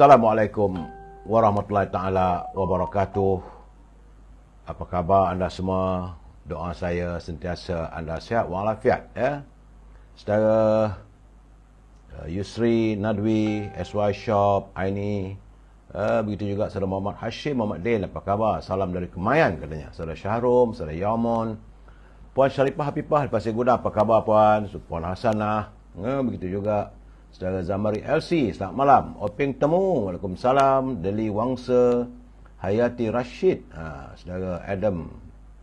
Assalamualaikum warahmatullahi taala wabarakatuh. Apa khabar anda semua? Doa saya sentiasa anda sihat walafiat ya. Saudara Yusri Nadwi, SY Shop, Aini, begitu juga saudara Muhammad Hashim, Muhammad Din, apa khabar? Salam dari Kemayan katanya. Saudara Syahrum, saudara Yaumon, Puan Syarifah Hafifah di Pasir Gudang, apa khabar Puan? Puan Hasanah, begitu juga saudara Zamari LC, selamat malam. Openg Temu, Waalaikumsalam. Deli Wangsa, Hayati Rashid, saudara Adam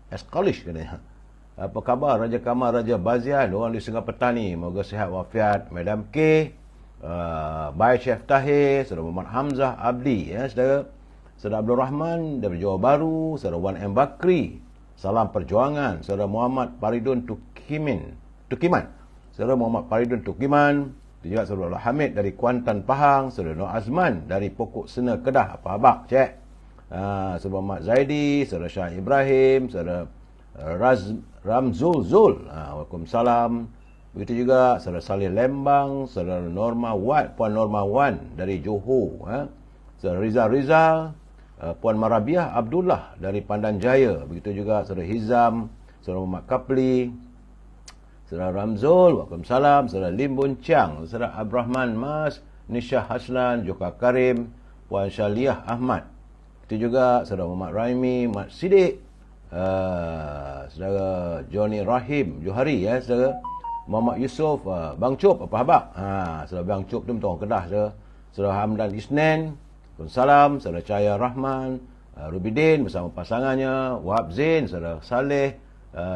Eskalish katanya. Apa khabar Raja Kamal, Raja Bazian, orang di Sungai Petani, moga sihat wafiat. Madam K, Bai Chef Tahir, saudara Muhammad Hamzah Abdi, ya saudara. Saudara Abdul Rahman dari Johor Bahru, saudara Wan M Bakri, salam perjuangan. Saudara Muhammad Paridun Tukiman, saudara Muhammad Paridun Tukiman. Juga saudara Hamid dari Kuantan Pahang, saudara Nur Azman dari Pokok Sena Kedah, apa khabar cik? Saudara Muhammad Zaidi, saudara Syah Ibrahim, saudara Ramzul Zul, Waalaikumsalam. Begitu juga saudara Salih Lembang, saudara Norma Wan, Puan Norma Wan dari Johor, saudara Rizal, Puan Marabiah Abdullah dari Pandan Jaya. Begitu juga saudara Hizam, saudara Muhammad Kapli, saudara Ramzul, Waalaikumsalam. Saudara Lim Bun Chiang, saudara Abrahman Mas, Nisha Haslan, Joka Karim, Puan Syaliah Ahmad. Itu juga saudara Muhammad Raimi, Mat Sidik, saudara Johnny Rahim Johari, ya saudara Muhammad Yusof, Bang Cop, apa khabar? Saudara Bang Cop tu betul orang Kedah, saudara Hamdan Isnen, Waalaikumsalam. Saudara Cahaya Rahman, Rubidin bersama pasangannya, Wahab Zain, saudara Saleh,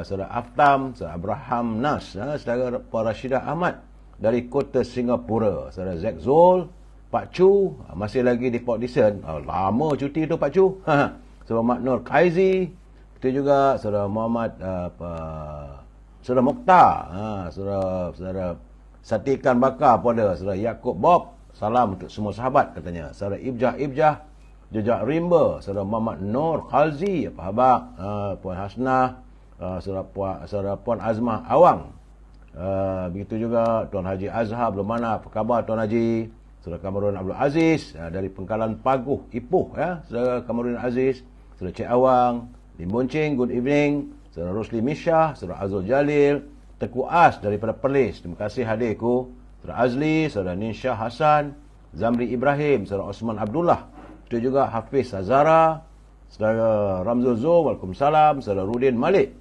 saudara Aftam, saudara Abraham Nas, saudara Puan Rashidah Ahmad dari Kota Singapura, saudara Zack Zul, Pak Chu, masih lagi di Port Dickson, lama cuti tu Pak Chu. Saudara Mak Nur Kaizi, itu juga saudara Muhammad saudara Mokhtar, saudara Sati Ikan Bakar pun ada, saudara Yaakob Bob, salam untuk semua sahabat katanya. Saudara Ibjah Jejak Rimba, saudara Muhammad Nur Khalzi, apa khabar? Puan Hasnah, saudara Puan Azmah Awang, begitu juga Tuan Haji Azhar belum mana, apa khabar Tuan Haji? Saudara Kamarudin Abdul Aziz dari Pengkalan Paguh Ipoh, ya saudara Kamarudin Aziz, saudara Cik Awang, Lim Boncing, good evening. Saudara Rosli Mishah, saudara Azul Jalil, Teku As daripada Perlis, terima kasih hadirku. Saudara Azli, saudara Ninsha Hasan, Zamri Ibrahim, saudara Osman Abdullah, itu juga Hafiz Azara, saudara Ramzul Zul, Waalaikumsalam. Saudara Rudin Malik,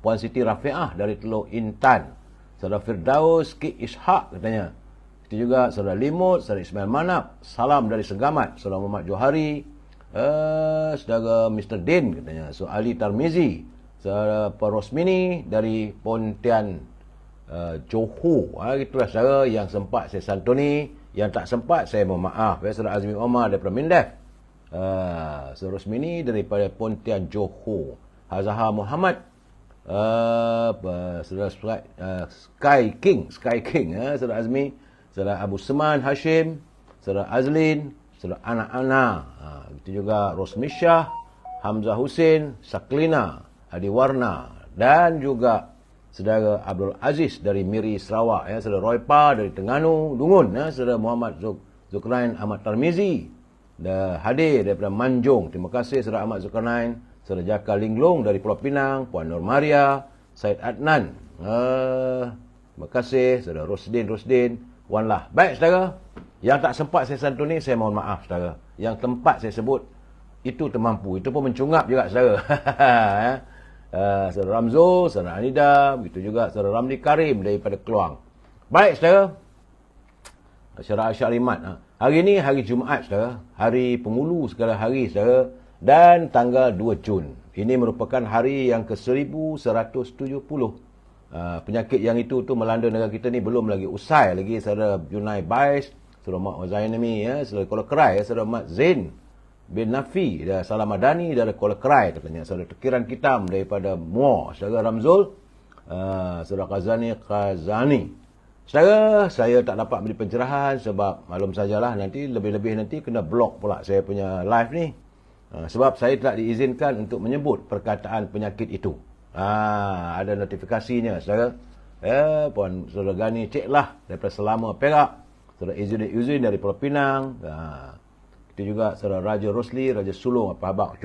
Puan Siti Rafi'ah dari Teluk Intan, saudara Firdaus Ki Ishak katanya. Itu juga saudara Limut, saudara Ismail Manap, salam dari Segamat. Saudara Muhammad Johari, saudara Mr. Din katanya. So Ali Tarmizi, saudara Puan Rosmini dari Pontian Johor. Itulah saudara yang sempat saya santuni, yang tak sempat saya mohon maaf. Saudara Azmi Omar daripada Mindef, saudara Rosmini daripada Pontian Johor, Hazahar Muhammad, saudara Sky King, saudara Azmi, saudara Abu Seman Hashim, saudara Azlin, saudara Anak-Anak, itu juga Rosmishah, Hamzah Hussein, Saklina, Adi Warna, dan juga saudara Abdul Aziz dari Miri Sarawak, ya saudara Roypa dari Terengganu Dungun, ya saudara Muhammad Zulkarnain Ahmad Tarmizi dah hadir daripada Manjung, terima kasih saudara Ahmad Zulkarnain. Saudara Jaka Linglong dari Pulau Pinang, Puan Nur Maria, Said Adnan, terima kasih saudara Rosdin, Wan Lah. Baik saudara, yang tak sempat saya santuni, saya mohon maaf saudara. Yang tempat saya sebut itu termampu, itu pun mencungap juga saudara. Saudara Ramzul, saudara Anida, begitu juga saudara Ramli Karim daripada Keluang. Baik saudara, Syarah Syarimat, hari ini hari Jumaat saudara, hari pengulu segala hari saudara, dan tanggal 2 Jun. Ini merupakan hari yang ke-1170. Penyakit yang itu melanda negara kita ni belum lagi usai lagi. Saudara Junai Bais, saudara Mak Zainami, ya, saudara Kuala Kerai, saudara Mak Zain bin Nafi, Salam Madani dari Kuala Kerai katanya. Saudara Tekiran Kitam daripada Muar, saudara Ramzul, saudara Kazani. Saudara, saya tak dapat beri pencerahan sebab maklum sajalah nanti lebih-lebih nanti kena blok pula saya punya live ni. Sebab saya tidak diizinkan untuk menyebut perkataan penyakit itu. Ada notifikasinya saudara. Puan Saudara Gani Cik lah daripada Selama Perak, saudara Izzuddin dari Pulau Pinang. Kita juga saudara Raja Rosli, Raja Sulong, apa habaq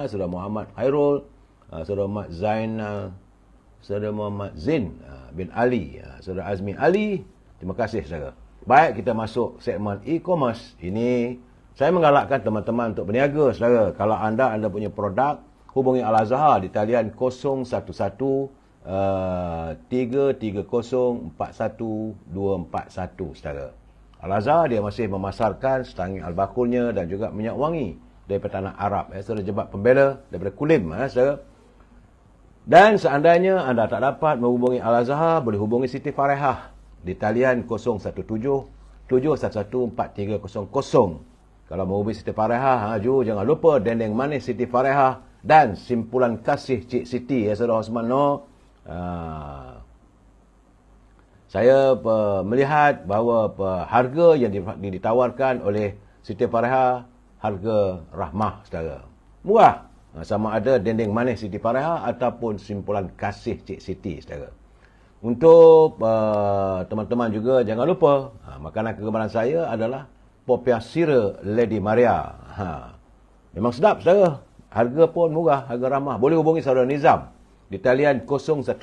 saudara Muhammad Khairul, saudara Muhammad Zain, saudara Muhammad Zain bin Ali, saudara Azmi Ali. Terima kasih saudara. Baik, kita masuk segmen e-commerce. Ini saya menggalakkan teman-teman untuk berniaga saudara. Kalau anda punya produk, hubungi Al-Azhar di talian 011 330 41241 saudara. Al-Azhar dia masih memasarkan setangih albakulnya dan juga minyak wangi daripada tanah Arab. Saudara, Jebat Pembela daripada Kulim saudara. Dan seandainya anda tak dapat menghubungi Al-Azhar, boleh hubungi Siti Farehah di talian 017 711 4300. Kalau menghubungi Siti Farehah, jangan lupa dendeng manis Siti Farehah dan simpulan kasih Cik Siti, saudara Osman Noor. Saya melihat bahawa harga yang ditawarkan oleh Siti Farehah harga rahmah saudara. Murah. Sama ada dendeng manis Siti Farehah ataupun simpulan kasih Cik Siti saudara. Untuk teman-teman juga jangan lupa makanan kegemaran saya adalah popiah sira Lady Maria. Memang sedap saudara. Harga pun murah, harga ramah. Boleh hubungi saudara Nizam di talian 019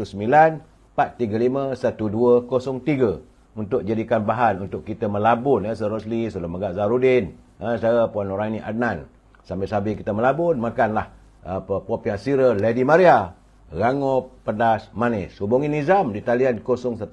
435 1203 untuk jadikan bahan untuk kita melabun saudara Rosli, saudara Megat Zarudin, saudara Puan Nuraini Adnan. Sambil-sambil kita melabun, makanlah popiah sira Lady Maria, rangup pedas manis. Hubungi Nizam di talian 019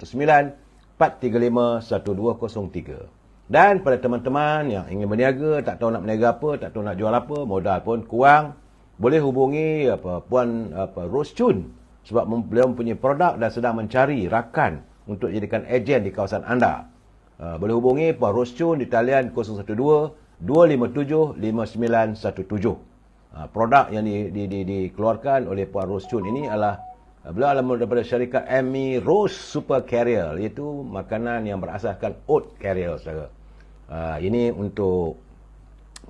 435 1203. Dan pada teman-teman yang ingin berniaga, tak tahu nak berniaga apa, tak tahu nak jual apa, modal pun kurang, boleh hubungi Puan Rose Chun, sebab beliau mempunyai produk dan sedang mencari rakan untuk jadikan ejen di kawasan anda. Boleh hubungi Puan Rose Chun di talian 012 257 5917. Produk yang dikeluarkan oleh Puan Rose Chun ini adalah beliau adalah daripada syarikat Amy Rose Super Carrier, iaitu makanan yang berasaskan oat carrier saudara. Ini untuk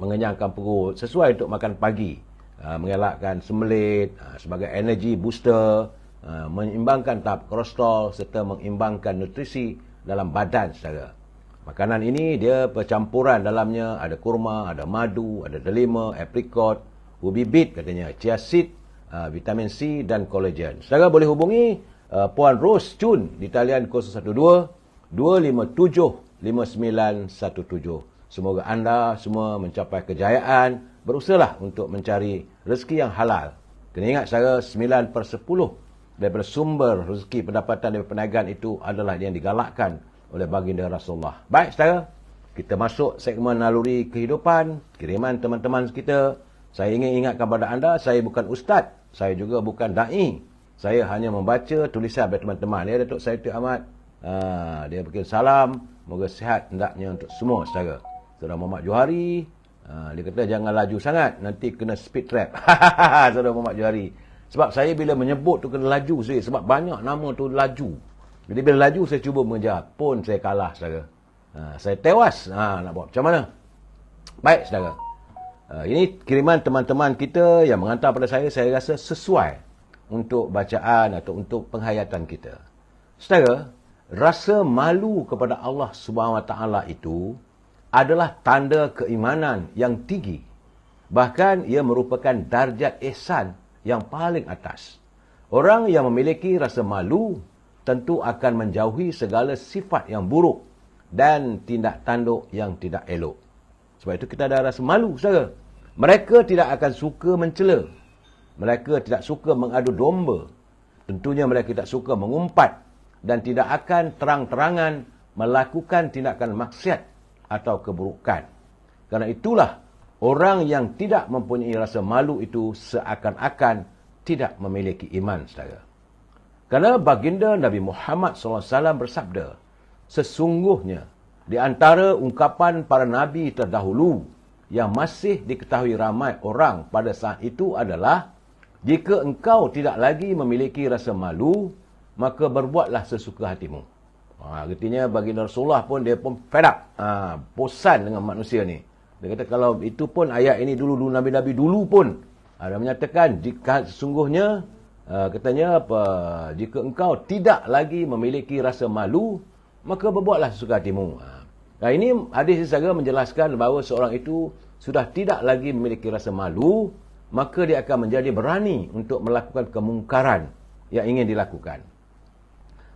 mengenyangkan perut, sesuai untuk makan pagi. Mengelakkan sembelit, sebagai energy booster, menyeimbangkan tahap kolesterol serta mengimbangkan nutrisi dalam badan saudara. Makanan ini dia percampuran dalamnya ada kurma, ada madu, ada delima, apricot, ubi beet katanya, chia seed, vitamin C dan kolagen. Saudara boleh hubungi Puan Rose Chun di talian 012 257 5917. Semoga anda semua mencapai kejayaan, berusahalah untuk mencari rezeki yang halal. Kena ingat saudara, 9/10 daripada sumber rezeki pendapatan daripada perniagaan itu adalah yang digalakkan oleh baginda Rasulullah. Baik saudara, kita masuk segmen naluri kehidupan, kiriman teman-teman kita. Saya ingin ingatkan kepada anda, saya bukan ustaz, saya juga bukan da'i. Saya hanya membaca tulisan dari teman-teman. Ya, Datuk Saidul Ahmad, dia bikin salam, moga sihat hendaknya untuk semua saudara. Saudara Muhammad Johari, dia kata jangan laju sangat, nanti kena speed trap. Saudara Muhammad Johari. Sebab saya bila menyebut tu kena laju saya, sebab banyak nama tu laju. Jadi bila laju saya cuba mengejar, pun saya kalah saudara. Saya tewas. Nak buat macam mana? Baik saudara. Ini kiriman teman-teman kita yang menghantar pada saya rasa sesuai untuk bacaan atau untuk penghayatan kita. Saudara, rasa malu kepada Allah Subhanahu Wa Taala itu adalah tanda keimanan yang tinggi. Bahkan ia merupakan darjat ihsan yang paling atas. Orang yang memiliki rasa malu tentu akan menjauhi segala sifat yang buruk dan tindak tanduk yang tidak elok. Sebab itu kita ada rasa malu, saudara. Mereka tidak akan suka mencela. Mereka tidak suka mengadu domba. Tentunya mereka tidak suka mengumpat dan tidak akan terang-terangan melakukan tindakan maksiat atau keburukan. Karena itulah orang yang tidak mempunyai rasa malu itu seakan-akan tidak memiliki iman, saudara. Kerana baginda Nabi Muhammad SAW bersabda, sesungguhnya di antara ungkapan para nabi terdahulu yang masih diketahui ramai orang pada saat itu adalah, jika engkau tidak lagi memiliki rasa malu, maka berbuatlah sesuka hatimu. Artinya baginda Rasulullah pun dia pun fed up, bosan dengan manusia ni. Dia kata kalau itu pun ayat ini dulu nabi-nabi dulu pun ada menyatakan jika sesungguhnya katanya jika engkau tidak lagi memiliki rasa malu, maka berbuatlah sesuka hatimu. Nah, ini hadis saudara menjelaskan bahawa seorang itu sudah tidak lagi memiliki rasa malu, maka dia akan menjadi berani untuk melakukan kemungkaran yang ingin dilakukan.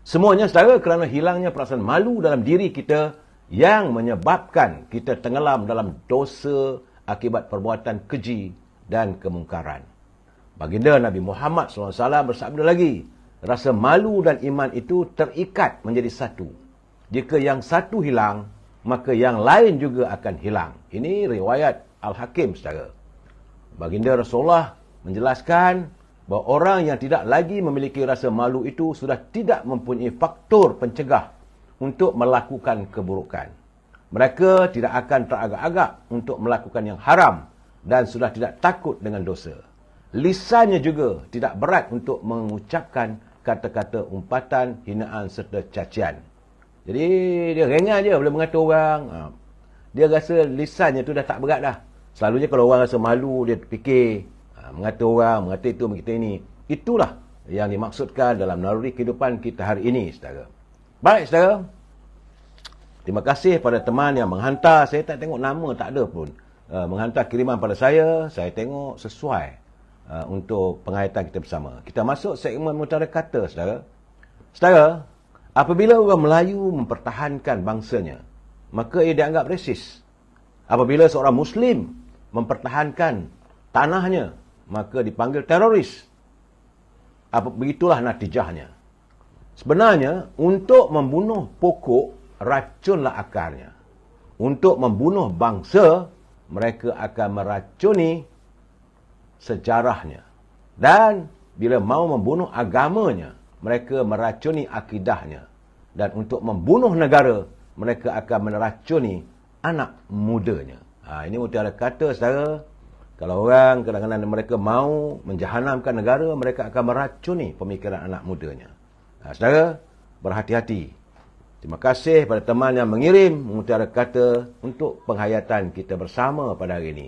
Semuanya saudara kerana hilangnya perasaan malu dalam diri kita yang menyebabkan kita tenggelam dalam dosa akibat perbuatan keji dan kemungkaran. Baginda Nabi Muhammad SAW bersabda lagi, rasa malu dan iman itu terikat menjadi satu. Jika yang satu hilang, maka yang lain juga akan hilang. Ini riwayat Al-Hakim, saudara. Baginda Rasulullah menjelaskan bahawa orang yang tidak lagi memiliki rasa malu itu sudah tidak mempunyai faktor pencegah untuk melakukan keburukan. Mereka tidak akan teragak-agak untuk melakukan yang haram dan sudah tidak takut dengan dosa. Lisannya juga tidak berat untuk mengucapkan kata-kata umpatan, hinaan serta cacian. Jadi dia ringan je boleh mengata orang. Dia rasa lisannya tu dah tak berat dah. Selalunya kalau orang rasa malu, dia fikir mengata orang, mengata itu, mengata ini. Itulah yang dimaksudkan dalam naluri kehidupan kita hari ini, saudara. Baik, saudara. Terima kasih pada teman yang menghantar. Saya tak tengok nama, tak ada pun. Menghantar kiriman pada saya tengok sesuai untuk penghayatan kita bersama. Kita masuk segmen mutara kata, saudara. Saudara, apabila orang Melayu mempertahankan bangsanya, maka ia dianggap resis. Apabila seorang Muslim mempertahankan tanahnya, maka dipanggil teroris. Begitulah natijahnya. Sebenarnya, untuk membunuh pokok, racunlah akarnya. Untuk membunuh bangsa, mereka akan meracuni sejarahnya. Dan bila mau membunuh agamanya, mereka meracuni akidahnya. Dan untuk membunuh negara, mereka akan meracuni anak mudanya. Ini mutiara kata, saudara. Kalau orang kadang-kadang mereka mau menjahanamkan negara, mereka akan meracuni pemikiran anak mudanya. Saudara, berhati-hati. Terima kasih pada teman yang mengirim mutiara kata untuk penghayatan kita bersama pada hari ini.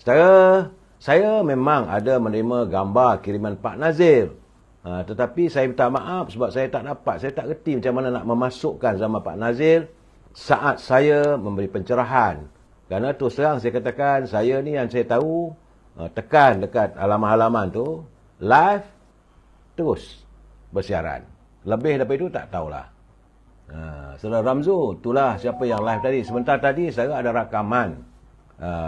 Saudara, saya memang ada menerima gambar kiriman Pak Nazir. Tetapi saya minta maaf sebab saya tak dapat, saya tak reti macam mana nak memasukkan zaman Pak Nazir saat saya memberi pencerahan. Kerana terus terang saya katakan, saya ni yang saya tahu, tekan dekat halaman-halaman tu, live, terus bersiaran. Lebih daripada itu tak tahulah. Saudara Ramzu, itulah siapa yang live tadi. Sebentar tadi saya ada rakaman.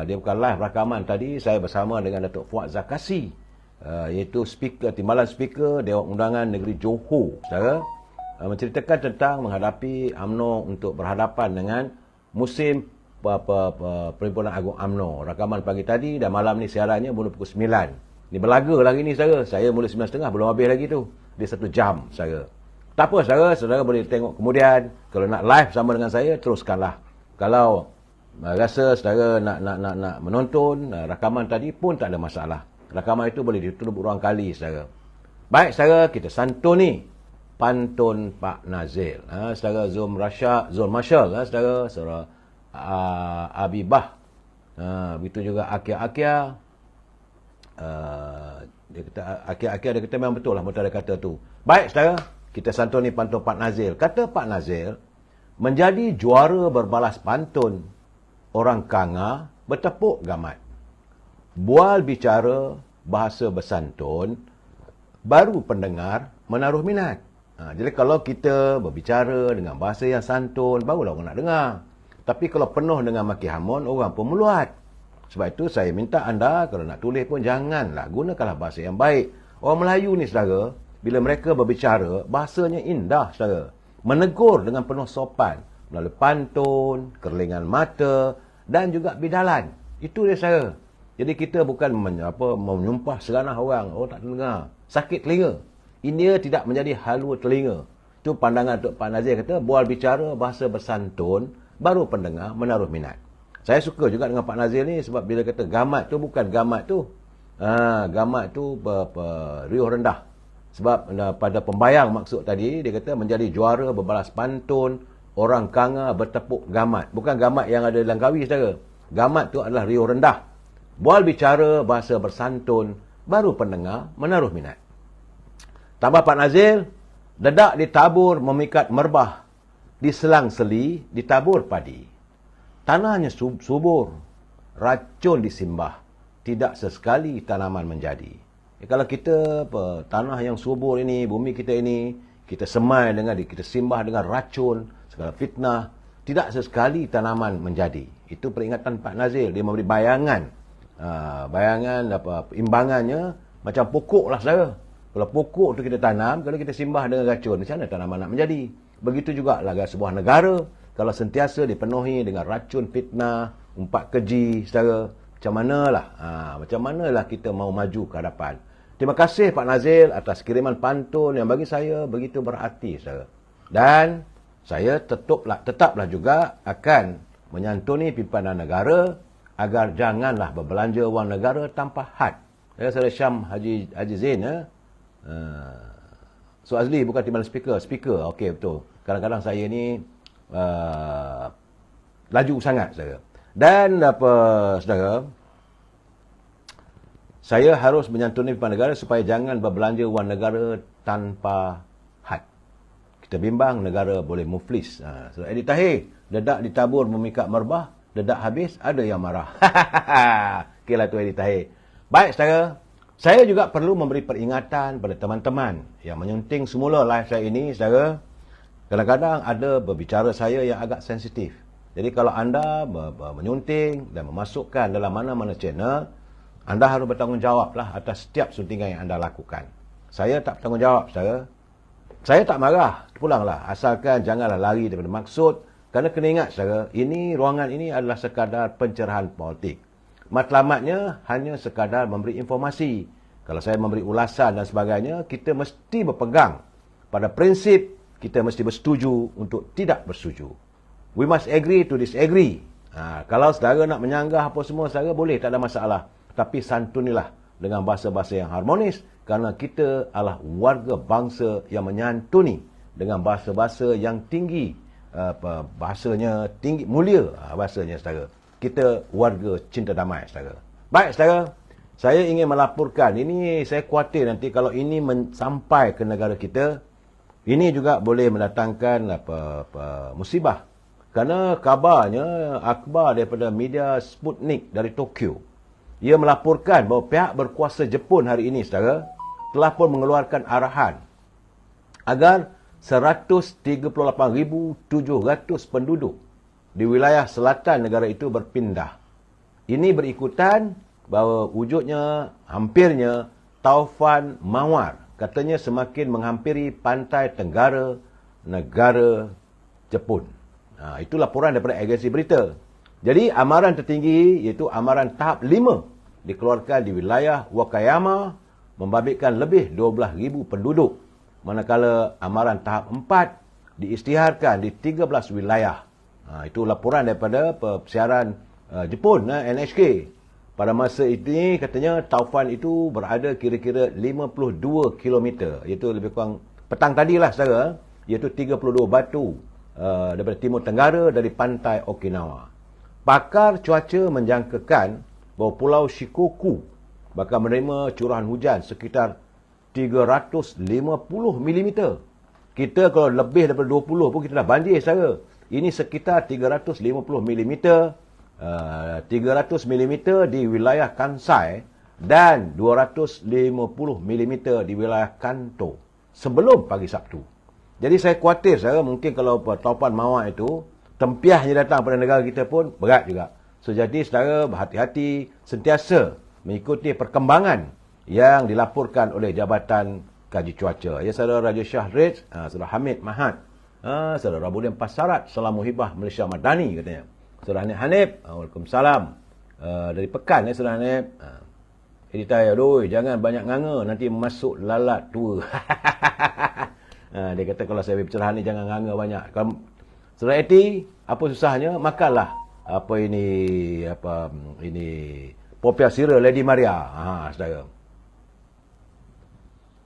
Dia bukan live, rakaman tadi saya bersama dengan Datuk Fuad Zakasi, iaitu speaker, timbalan speaker Dewan Undangan Negeri Johor. Saudara, menceritakan tentang menghadapi UMNO untuk berhadapan dengan musim Perhimpunan Agung UMNO. Rakaman pagi tadi dan malam ni siarannya mula pukul 9. Ni berlaga lagi ni, saudara. Saya mula 9.30, belum habis lagi tu. Dia 1 jam, saudara. Tak apa, saudara. Saudara boleh tengok kemudian. Kalau nak live sama dengan saya, teruskanlah. Kalau rasa saudara nak menonton rakaman tadi pun tak ada masalah. Rakaman itu boleh ditutup berulang kali, saudara. Baik, saudara, kita santuni pantun Pak Nazir. Saudara Zul Marshall, saudara Abibah, begitu juga Akia. Dia kata Akia dia kata memang betul lah mutara kata tu. Baik, saudara, kita santuni pantun Pak Nazir. Kata Pak Nazir, menjadi juara berbalas pantun, orang kanga bertepuk gamat. Bual bicara bahasa bersantun, baru pendengar menaruh minat. Jadi kalau kita berbicara dengan bahasa yang santun, barulah orang nak dengar. Tapi kalau penuh dengan maki hamun, orang pun meluat. Sebab itu saya minta anda, kalau nak tulis pun janganlah, gunakanlah bahasa yang baik. Orang Melayu ni, saudara, bila mereka berbicara, bahasanya indah, saudara. Menegur dengan penuh sopan, melalui pantun, kerlingan mata, dan juga bidalan. Itu dia, saudara. Jadi kita bukan menyumpah seranah orang tak dengar. Sakit telinga. Ini tidak menjadi halua telinga. Itu pandangan Tok Pak Nazir kata, bual bicara bahasa bersantun, baru pendengar menaruh minat. Saya suka juga dengan Pak Nazir ni sebab bila kata gamat tu bukan gamat tu. Gamat tu riuh rendah. Sebab pada pembayang maksud tadi, dia kata menjadi juara berbalas pantun, orang kanga bertepuk gamat. Bukan gamat yang ada dalam kawi, saudara. Gamat tu adalah riuh rendah. Bual bicara bahasa bersantun, baru pendengar menaruh minat. Tambah Pak Nazir, dedak ditabur memikat merbah, diselang-seli, ditabur padi. Tanahnya subur, racun disimbah, tidak sesekali tanaman menjadi. Kalau kita tanah yang subur ini, bumi kita ini, kita semai dengan, kita simbah dengan racun, segala fitnah, tidak sesekali tanaman menjadi. Itu peringatan Pak Nazil. Dia memberi bayangan. Bayangan imbangannya macam pokok lah saudara. Kalau pokok tu kita tanam, kalau kita simbah dengan racun, macam mana tanaman nak menjadi? Begitu juga lah sebuah negara, kalau sentiasa dipenuhi dengan racun, fitnah, umpat keji, saudara, macam manalah kita mau maju ke hadapan. Terima kasih Pak Nazil atas kiriman pantun yang bagi saya begitu berarti, saudara. Dan saya tetaplah juga akan menyantuni pimpinan negara agar janganlah berbelanja wang negara tanpa had. Saudara Syam Haji Zain, So Azli bukan timbalan speaker. Okey, betul. Kadang-kadang saya ni laju sangat, saudara. Dan saudara, saya harus menyantuni pimpinan negara supaya jangan berbelanja wang negara tanpa had. Kita bimbang negara boleh muflis. Saudara Eddie Tahir, dedak ditabur memikat merbah, dedak habis ada yang marah. Okeylah tu Eddie Tahir. Baik, saudara. Saya juga perlu memberi peringatan pada teman-teman yang menyunting semula live saya ini, saudara. Kadang-kadang ada berbicara saya yang agak sensitif. Jadi kalau anda menyunting dan memasukkan dalam mana-mana channel, anda harus bertanggungjawablah atas setiap suntingan yang anda lakukan. Saya tak bertanggungjawab, saudara. Saya tak marah, pulanglah. Asalkan janganlah lari daripada maksud. Kerana kena ingat, saudara, ruangan ini adalah sekadar pencerahan politik. Matlamatnya hanya sekadar memberi informasi. Kalau saya memberi ulasan dan sebagainya, kita mesti berpegang pada prinsip kita mesti bersetuju untuk tidak bersetuju. We must agree to disagree. Kalau saudara nak menyanggah apa semua, saudara boleh, tak ada masalah. Tapi santunilah dengan bahasa-bahasa yang harmonis, kerana kita adalah warga bangsa yang menyantuni dengan bahasa-bahasa yang tinggi, bahasanya tinggi, mulia bahasanya, saudara. Kita warga cinta damai, saudara. Baik, saudara. Saya ingin melaporkan, ini saya khawatir nanti kalau ini sampai ke negara kita, ini juga boleh mendatangkan musibah. Kerana kabarnya, akhbar daripada media Sputnik dari Tokyo, ia melaporkan bahawa pihak berkuasa Jepun hari ini, saudara, telah pun mengeluarkan arahan agar 138,700 penduduk di wilayah selatan negara itu berpindah. Ini berikutan bahawa wujudnya, hampirnya, taufan mawar. Katanya semakin menghampiri pantai tenggara negara Jepun. Itu laporan daripada agensi berita. Jadi amaran tertinggi, iaitu amaran tahap 5, dikeluarkan di wilayah Wakayama, membabitkan lebih 12,000 penduduk. Manakala amaran tahap 4 diisytiharkan di 13 wilayah. Itu laporan daripada siaran Jepun, NHK. Pada masa ini, katanya taufan itu berada kira-kira 52 km. Iaitu lebih kurang petang tadilah, saudara. Iaitu 32 batu daripada timur tenggara dari pantai Okinawa. Pakar cuaca menjangkakan bahawa Pulau Shikoku bakal menerima curahan hujan sekitar 350 mm. Kita kalau lebih daripada 20 pun kita dah banjir, saudara. Ini sekitar 350 mm, 300 mm di wilayah Kansai dan 250 mm di wilayah Kanto sebelum pagi Sabtu. Jadi saya khawatir, saudara, mungkin kalau taufan mawar itu tempiahnya datang pada negara kita pun berat juga. So jadi saudara berhati-hati, sentiasa mengikuti perkembangan yang dilaporkan oleh Jabatan Kaji Cuaca. Ya, saudara Raja Syahrid, saudara Hamid Mahat, saudara Rabuddin Pasarat, Salam Muhibah Malaysia Madani katanya. Saudara Hanif, Waalaikumsalam. Dari Pekan, saudara Hanif. Editor, aduh, jangan banyak nganga, nanti masuk lalat tua. Dia kata kalau saya berbicara ni jangan nganga banyak. Kalau saudara Eti, apa susahnya? Makanlah ini popiah sira Lady Maria. Saudara.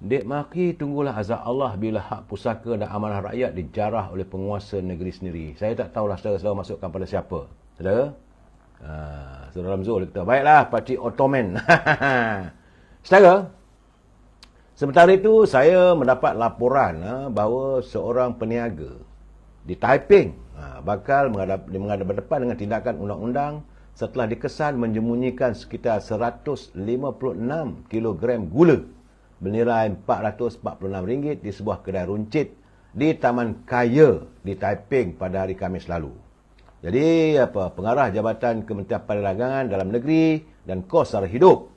Dek maki tunggulah azab Allah bila hak pusaka dan amanah rakyat dijarah oleh penguasa negeri sendiri. Saya tak tahulah saudara masukkan pada siapa. Saudara? Saudara Ramzul kata, baiklah Pakcik Ottoman. Saudara, sementara itu saya mendapat laporan bahawa seorang peniaga di Taiping bakal menghadap-hadapan dengan tindakan undang-undang setelah dikesan menyembunyikan sekitar 156 kilogram gula bernilai RM446 di sebuah kedai runcit di Taman Kaya di Taiping pada hari Khamis lalu. Jadi pengarah Jabatan Kementerian Perdagangan Dalam Negeri dan Kos Sara Hidup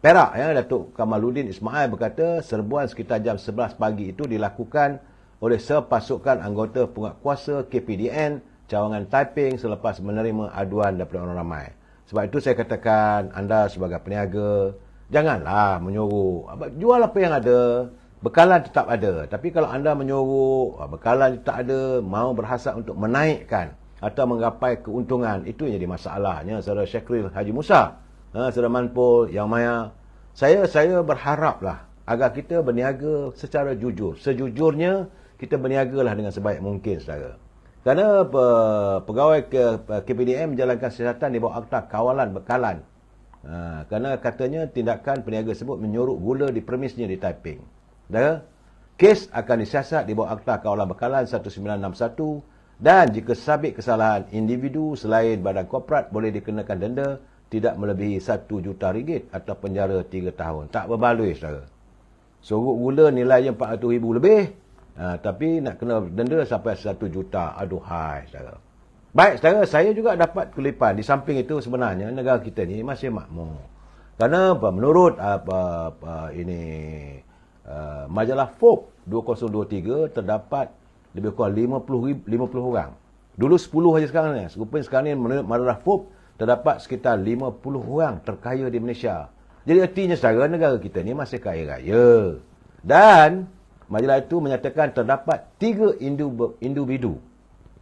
Perak, Datuk Kamaluddin Ismail berkata serbuan sekitar jam 11 pagi itu dilakukan oleh sepasukan anggota penguatkuasa KPDN cawangan Taiping selepas menerima aduan daripada orang ramai. Sebab itu saya katakan anda sebagai peniaga, janganlah menyuruh. Jual apa yang ada, bekalan tetap ada. Tapi kalau anda menyuruh, bekalan tak ada, mahu berhasrat untuk menaikkan atau menggapai keuntungan, itu yang jadi masalahnya. Saudara Syekril Haji Musa, Saudara Manpul, Yang Maya, saya berharaplah agar kita berniaga secara jujur. Sejujurnya, kita berniagalah dengan sebaik mungkin, saudara. Kerana pegawai KPDM menjalankan siasatan di bawah Akta Kawalan Bekalan. Kerana katanya tindakan peniaga tersebut menyuruh gula di premisnya di Taiping. Saudara, kes akan disiasat di bawah Akta Kawalan Bekalan 1961 dan jika sabit kesalahan individu selain badan korporat boleh dikenakan denda tidak melebihi RM1 juta atau penjara 3 tahun. Tak berbaloi, saudara. Sorok gula nilainya RM400,000 lebih. Tapi nak kena denda sampai 1 juta. Aduhai, saudara. Baik, saudara, saya juga dapat kelipan. Di samping itu sebenarnya negara kita ni masih makmur. Kerana menurut majalah Forbes 2023 terdapat lebih kurang 50 orang. Dulu 10 saja sekarang ni. Rupanya sekarang ni menurut majalah Forbes terdapat sekitar 50 orang terkaya di Malaysia. Jadi artinya saudara, negara kita ni masih kaya raya. Dan majalah itu menyatakan terdapat 3 individu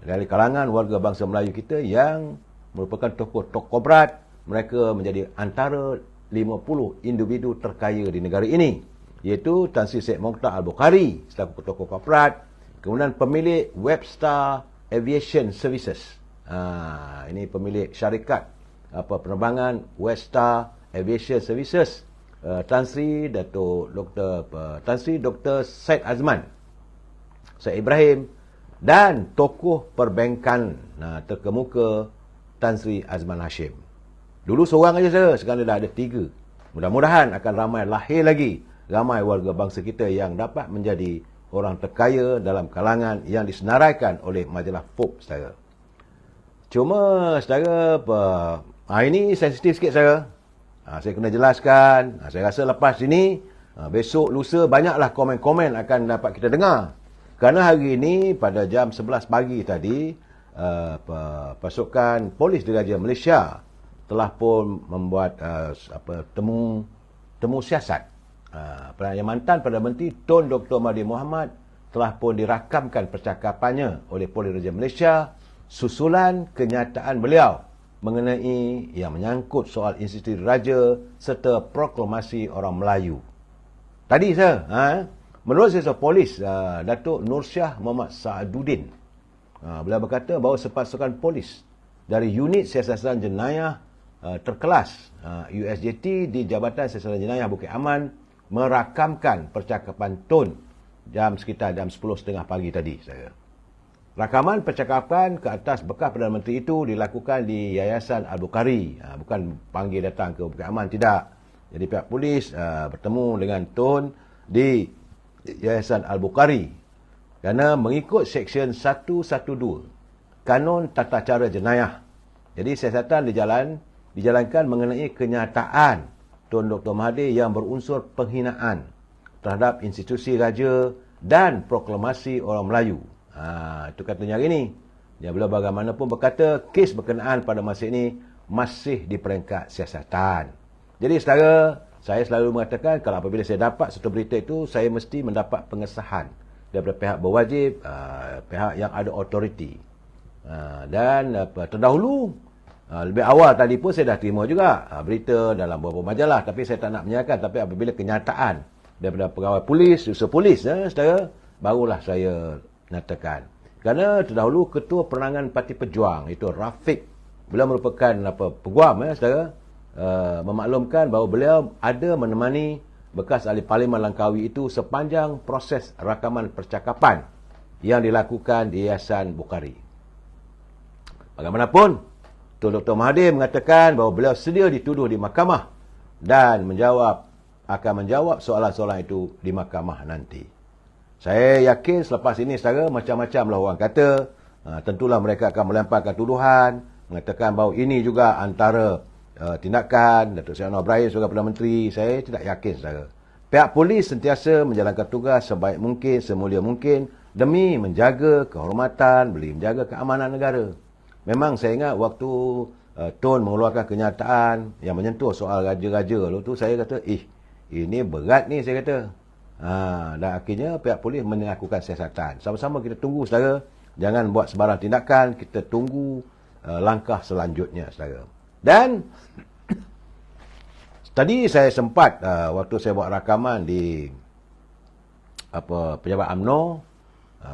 dari kalangan warga bangsa Melayu kita yang merupakan tokoh-tokoh berat. Mereka menjadi antara 50 individu terkaya di negara ini, iaitu Tan Sri Syed Mokhtar Al-Bukhari selaku tokoh korporat, kemudian pemilik Webstar Aviation Services. Ini pemilik syarikat penerbangan Webstar Aviation Services, Tan Sri Dr. Syed Azman, Syed Ibrahim, dan tokoh perbankan terkemuka Tan Sri Azman Hashim. Dulu seorang saja, saudara, sekarang dah ada 3. Mudah-mudahan akan ramai lahir lagi, ramai warga bangsa kita yang dapat menjadi orang terkaya dalam kalangan yang disenaraikan oleh majalah Forbes, saudara. Cuma, saudara, ini sensitif sikit, saudara. Saya kena jelaskan. Saya rasa lepas ini, besok, lusa, banyaklah komen-komen akan dapat kita dengar. Kerana hari ini, pada jam 11 pagi tadi, pasukan Polis Diraja Malaysia telah pun membuat temu siasat. Yang mantan Perdana Menteri Tun Dr. Mahathir Mohamad telah pun dirakamkan percakapannya oleh Polis Diraja Malaysia susulan kenyataan beliau mengenai yang menyangkut soal institusi raja serta proklamasi orang Melayu. Tadi menurut Setiausaha Polis Datuk Nur Shah Muhammad Sa'aduddin, beliau berkata bahawa sepasukan polis dari unit siasatan jenayah terkelas USJT di Jabatan Siasatan Jenayah Bukit Aman merakamkan percakapan Tun sekitar jam 10.30 pagi tadi, saya. Rakaman percakapan ke atas bekas Perdana Menteri itu dilakukan di Yayasan Al-Bukhari. Bukan panggil datang ke Bukit Aman, tidak. Jadi pihak polis bertemu dengan Tun di Yayasan Al-Bukhari. Kerana mengikut Seksyen 112 Kanun Tata Cara Jenayah. Jadi siasatan dijalankan mengenai kenyataan Tun Dr. Mahathir yang berunsur penghinaan terhadap institusi raja dan proklamasi orang Melayu. Itu katanya hari ini. Dia beliau bagaimanapun berkata kes berkenaan pada masa ini masih di peringkat siasatan. Jadi saudara, saya selalu mengatakan kalau apabila saya dapat satu berita itu, saya mesti mendapat pengesahan daripada pihak berwajib, pihak yang ada autoriti. Dan terdahulu, lebih awal tadi pun saya dah terima juga berita dalam beberapa majalah, tapi saya tak nak menyiarkan. Tapi apabila kenyataan daripada pegawai polis, usaha polis, saudara, barulah saya nyatakan. Kerana terdahulu Ketua Penerangan Parti Pejuang, itu Rafiq, beliau merupakan peguam, saudara, memaklumkan bahawa beliau ada menemani bekas ahli Parlimen Langkawi itu sepanjang proses rakaman percakapan yang dilakukan di Yayasan Bukhari. Bagaimanapun, Tun Dr. Mahathir mengatakan bahawa beliau sedia dituduh di mahkamah dan akan menjawab soalan-soalan itu di mahkamah nanti. Saya yakin selepas ini, saudara, macam-macam lah orang kata. Tentulah mereka akan melemparkan tuduhan, mengatakan bahawa ini juga antara tindakan Datuk Seri Anwar Ibrahim sebagai Perdana Menteri. Saya tidak yakin, saudara. Pihak polis sentiasa menjalankan tugas sebaik mungkin, semulia mungkin demi menjaga kehormatan, menjaga keamanan negara. Memang saya ingat waktu Tun mengeluarkan kenyataan yang menyentuh soal raja-raja tu, saya kata, ini berat ni, saya kata. Dan akhirnya pihak polis melakukan siasatan. Sama-sama kita tunggu, saudara. Jangan buat sebarang tindakan, kita tunggu langkah selanjutnya, saudara. Dan tadi saya sempat waktu saya buat rakaman di pejabat UMNO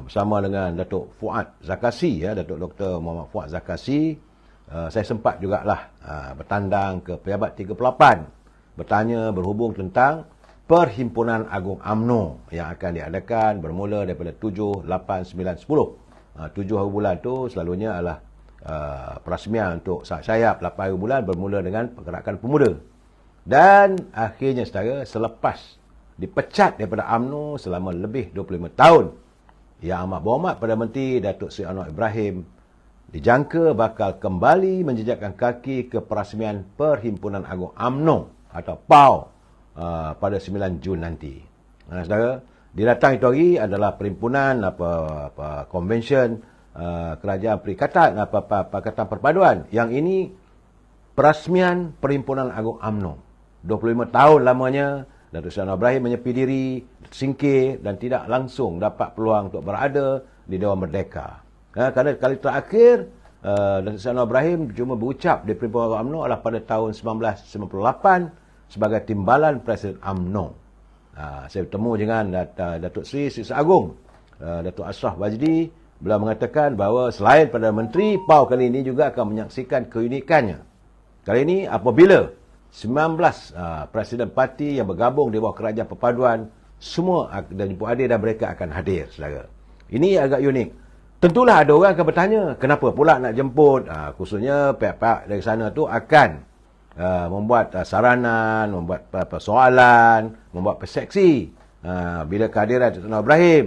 bersama dengan Datuk Fuad Zakasi, Datuk Dr. Muhammad Fuad Zakasi, saya sempat jugalah bertandang ke pejabat 38 bertanya berhubung tentang Perhimpunan Agung UMNO yang akan diadakan bermula daripada 7, 8, 9, 10. 7 hari bulan tu selalunya adalah perasmian untuk sayap. 8 hari bulan bermula dengan pergerakan pemuda. Dan akhirnya, saudara, selepas dipecat daripada UMNO selama lebih 25 tahun, Yang Amat Berhormat Perdana Menteri Datuk Seri Anwar Ibrahim dijangka bakal kembali menjejakkan kaki ke perasmian Perhimpunan Agung UMNO atau PAU pada 9 Jun nanti. Saudara, didatang itu hari adalah perhimpunan convention kerajaan perikatan Pakatan Perpaduan. Yang ini perasmian Perhimpunan Agung UMNO. 25 tahun lamanya Datuk Seri Anwar Ibrahim menyepi diri, singkir dan tidak langsung dapat peluang untuk berada di Dewan Merdeka. Kerana kali terakhir Datuk Seri Anwar Ibrahim cuma berucap di Perhimpunan Agung UMNO adalah pada tahun 1998 sebagai timbalan Presiden UMNO. Saya bertemu dengan Datuk Seri Siksa Agung Datuk Ashraf Wajdi. Beliau mengatakan bahawa selain Perdana Menteri, PAU kali ini juga akan menyaksikan keunikannya. Kali ini apabila 19 Presiden Parti yang bergabung di bawah Kerajaan Perpaduan semua dan jemput hadir dan mereka akan hadir, saudara. Ini agak unik. Tentulah ada orang akan bertanya, kenapa pula nak jemput? Khususnya pihak-pihak dari sana tu akan membuat saranan, membuat persoalan, membuat persepsi. Bila kehadiran Datuk Anwar Ibrahim,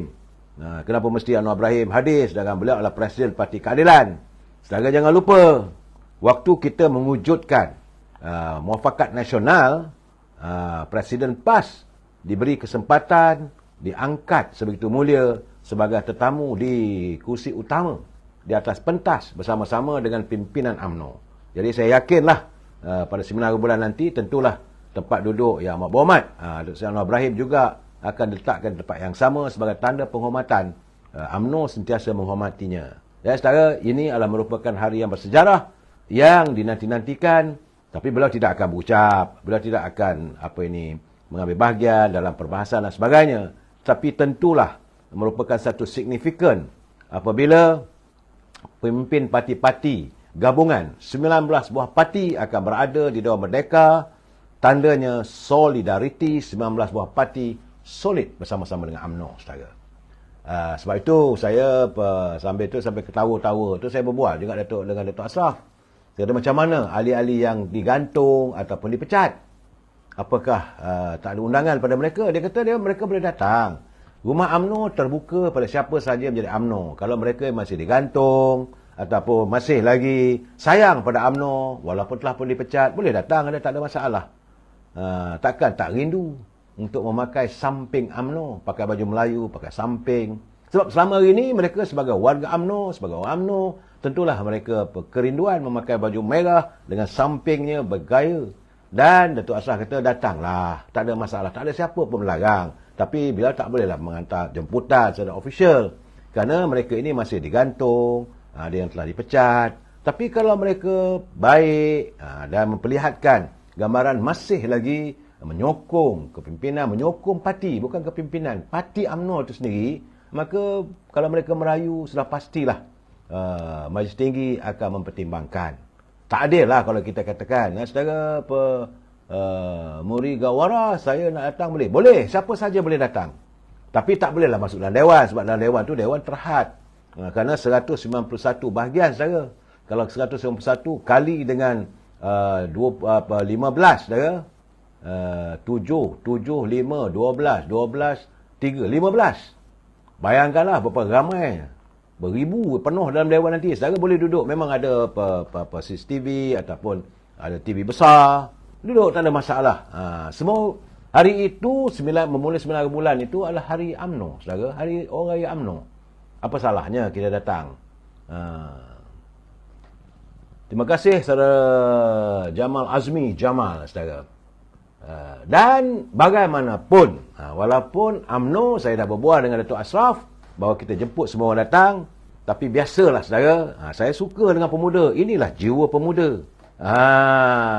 kenapa mesti Anwar Ibrahim hadir sedangkan beliau adalah Presiden Parti Keadilan? Saudara jangan lupa, waktu kita mewujudkan muafakat nasional, Presiden PAS diberi kesempatan diangkat sebegitu mulia sebagai tetamu di kursi utama di atas pentas bersama-sama dengan pimpinan UMNO. Jadi saya yakinlah pada 9 hari bulan nanti tentulah tempat duduk Yang Amat Berhormat Datuk Seri Anwar Ibrahim juga akan diletakkan tempat yang sama sebagai tanda penghormatan. UMNO sentiasa menghormatinya. Ya, saudara, ini adalah merupakan hari yang bersejarah yang dinanti-nantikan, tapi beliau tidak akan berucap, beliau tidak akan mengambil bahagian dalam perbahasan dan sebagainya. Tapi tentulah merupakan satu signifikan apabila pemimpin parti-parti gabungan 19 buah parti akan berada di Dewan Merdeka, tandanya solidariti 19 buah parti solid bersama-sama dengan UMNO, saudara. Sebab itu saya sambil ketawa-tawa tu saya berbual juga dengan Datuk Ashraf. Saya kata macam mana ahli-ahli yang digantung ataupun dipecat? Apakah tak ada undangan pada mereka? Dia kata mereka boleh datang. Rumah UMNO terbuka pada siapa sahaja menjadi UMNO. Kalau mereka masih digantung ataupun masih lagi sayang pada UMNO, walaupun telah pun dipecat, boleh datang, tak ada masalah. Takkan tak rindu untuk memakai samping UMNO, pakai baju Melayu, pakai samping. Sebab selama hari ini mereka sebagai warga UMNO, sebagai orang UMNO, tentulah mereka kerinduan memakai baju merah dengan sampingnya bergaya. Dan Datuk Ashraf kata datanglah, tak ada masalah, tak ada siapa pun melarang. Tapi bila tak bolehlah mengantar jemputan secara official, kerana mereka ini masih digantung, ada yang telah dipecat. Tapi kalau mereka baik dan memperlihatkan gambaran masih lagi menyokong kepimpinan, menyokong parti, bukan kepimpinan, parti UMNO itu sendiri, maka kalau mereka merayu, sudah pastilah Majlis Tinggi akan mempertimbangkan. Tak adil lah kalau kita katakan, saudara Muri Gawara, saya nak datang boleh. Boleh, siapa saja boleh datang. Tapi tak bolehlah masuk dalam Dewan, sebab dalam Dewan tu Dewan terhad. Kerana 191 bahagian saudara. Kalau 191 kali dengan 15 saudara. 7, 5, 12, 3, 15. Bayangkanlah berapa ramai. Beribu penuh dalam Dewan nanti. Saudara boleh duduk. Memang ada CCTV ataupun ada TV besar. Duduk, tak ada masalah. Semua hari itu, memulai 9 bulan itu adalah hari UMNO, saudara. Hari Orang Raya UMNO. Apa salahnya kita datang? Terima kasih saudara Jamal Azmi Jamal, saudara. Dan bagaimanapun, walaupun UMNO, saya dah berbual dengan Datuk Ashraf bahawa kita jemput semua orang datang, tapi biasalah saudara, saya suka dengan pemuda. Inilah jiwa pemuda.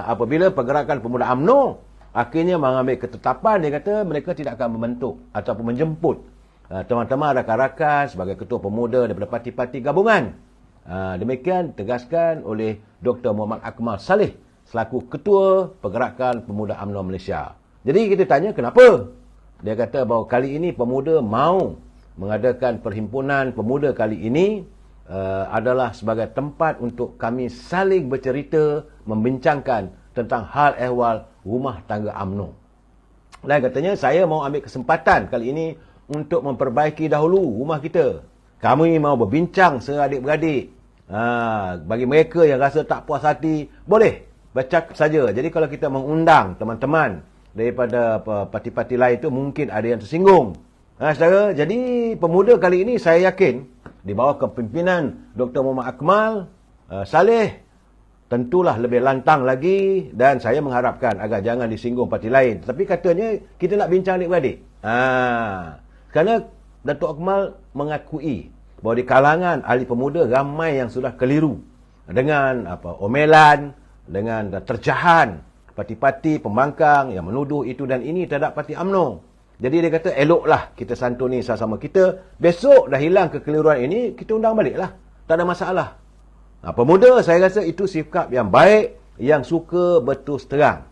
Apabila pergerakan pemuda UMNO akhirnya mengambil ketetapan, dia kata mereka tidak akan membentuk ataupun menjemput teman-teman rakan-rakan sebagai ketua pemuda daripada parti-parti gabungan. Demikian tegaskan oleh Dr. Muhammad Akmal Saleh selaku ketua pergerakan pemuda UMNO Malaysia. Jadi kita tanya kenapa? Dia kata bahawa kali ini pemuda mahu mengadakan perhimpunan pemuda kali ini adalah sebagai tempat untuk kami saling bercerita, membincangkan tentang hal ehwal rumah tangga UMNO. Dan katanya saya mau ambil kesempatan kali ini untuk memperbaiki dahulu rumah kita. Kami mau berbincang seadik-beradik. Bagi mereka yang rasa tak puas hati, boleh bercakap saja. Jadi kalau kita mengundang teman-teman daripada parti-parti lain itu, mungkin ada yang tersinggung. Saudara, jadi pemuda kali ini saya yakin di bawah kepimpinan Dr. Muhammad Akmal Saleh tentulah lebih lantang lagi, dan saya mengharapkan agar jangan disinggung parti lain. Tapi katanya kita nak bincang adik-beradik. Kerana Datuk Akmal mengakui bahawa di kalangan ahli pemuda ramai yang sudah keliru dengan omelan, dengan terjahan parti-parti pembangkang yang menuduh itu dan ini terhadap parti UMNO. Jadi dia kata eloklah kita santuni sama-sama kita. Besok dah hilang kekeliruan ini, kita undang baliklah. Tak ada masalah. Pemuda saya rasa itu sikap yang baik, yang suka berterus terang.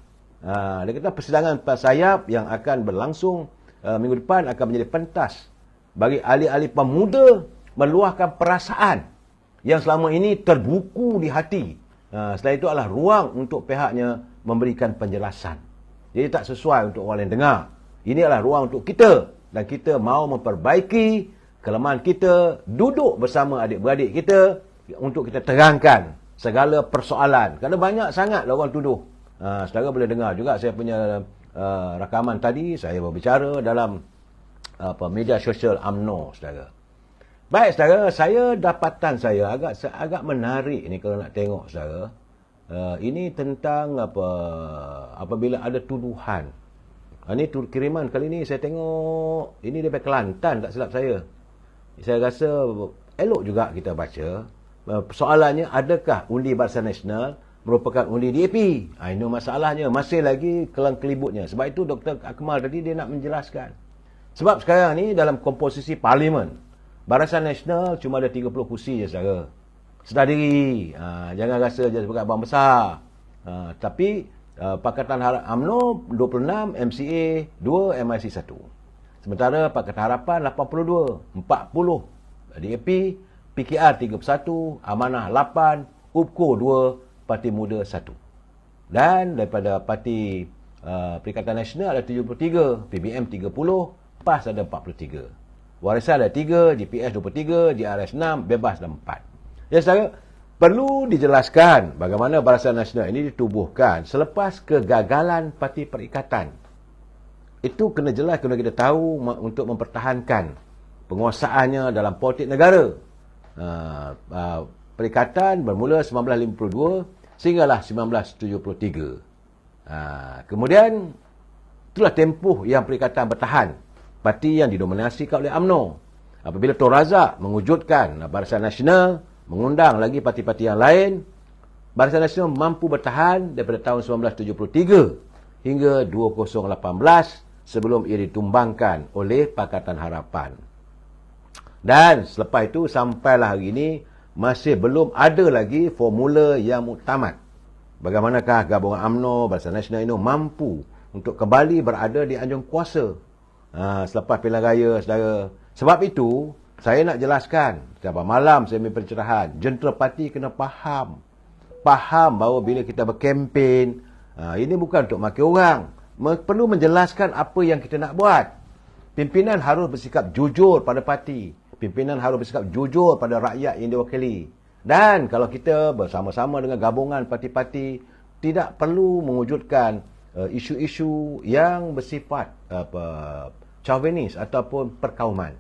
Dia kata persidangan sayap yang akan berlangsung minggu depan akan menjadi pentas bagi ahli-ahli pemuda meluahkan perasaan yang selama ini terbuku di hati. Setelah itu adalah ruang untuk pihaknya memberikan penjelasan. Jadi tak sesuai untuk orang lain dengar. Ini adalah ruang untuk kita, dan kita mahu memperbaiki kelemahan kita, duduk bersama adik-beradik kita untuk kita terangkan segala persoalan. Kerana banyak sangatlah orang tuduh. Saudara boleh dengar juga saya punya rakaman tadi, saya berbicara dalam media sosial UMNO, saudara. Baik, saudara, dapatan saya agak menarik ni kalau nak tengok, saudara. Ini tentang apabila ada tuduhan. Ini kiriman kali ni saya tengok, ini daripada Kelantan, tak silap saya. Saya rasa elok juga kita baca. Soalannya, adakah undi Barisan Nasional merupakan undi DAP? Ini masalahnya, masih lagi kelang-kelibutnya. Sebab itu Dr. Akmal tadi dia nak menjelaskan. Sebab sekarang ni dalam komposisi parlimen, Barisan Nasional cuma ada 30 kursi je, saudara. Sedar diri. Jangan rasa je sebagai abang besar. Tapi Pakatan UMNO 26, MCA 2, MIC 1. Sementara Pakatan Harapan 82, 40 DAP, PKR 31, Amanah 8, UPKO 2, Parti Muda 1. Dan daripada Parti Perikatan Nasional ada 73, PBM 30, PAS ada 43. Warisan ada 3, DPS 23, DRS 6, Bebas ada 4. Ya, saudara, perlu dijelaskan bagaimana Barisan Nasional ini ditubuhkan selepas kegagalan Parti Perikatan. Itu kena jelas, kena kita tahu untuk mempertahankan penguasaannya dalam politik negara. Perikatan bermula 1952 sehinggalah 1973. Kemudian itulah tempoh yang Perikatan bertahan. Parti yang didominasi oleh UMNO. Apabila Tun Razak mewujudkan Barisan Nasional, mengundang lagi parti-parti yang lain, Barisan Nasional mampu bertahan daripada tahun 1973 hingga 2018 sebelum ia ditumbangkan oleh Pakatan Harapan. Dan selepas itu sampailah hari ini masih belum ada lagi formula yang muktamad. Bagaimanakah gabungan UMNO, Barisan Nasional ini mampu untuk kembali berada di anjung kuasa. selepas pilihan raya, saudara. Sebab itu, saya nak jelaskan, setiap malam saya ambil pencerahan, jentera parti kena faham bahawa bila kita berkempen, ini bukan untuk maki orang, perlu menjelaskan apa yang kita nak buat. Pimpinan harus bersikap jujur pada parti, pimpinan harus bersikap jujur pada rakyat yang diwakili. Dan kalau kita bersama-sama dengan gabungan parti-parti, tidak perlu mewujudkan isu-isu yang bersifat chauvinis ataupun perkauman.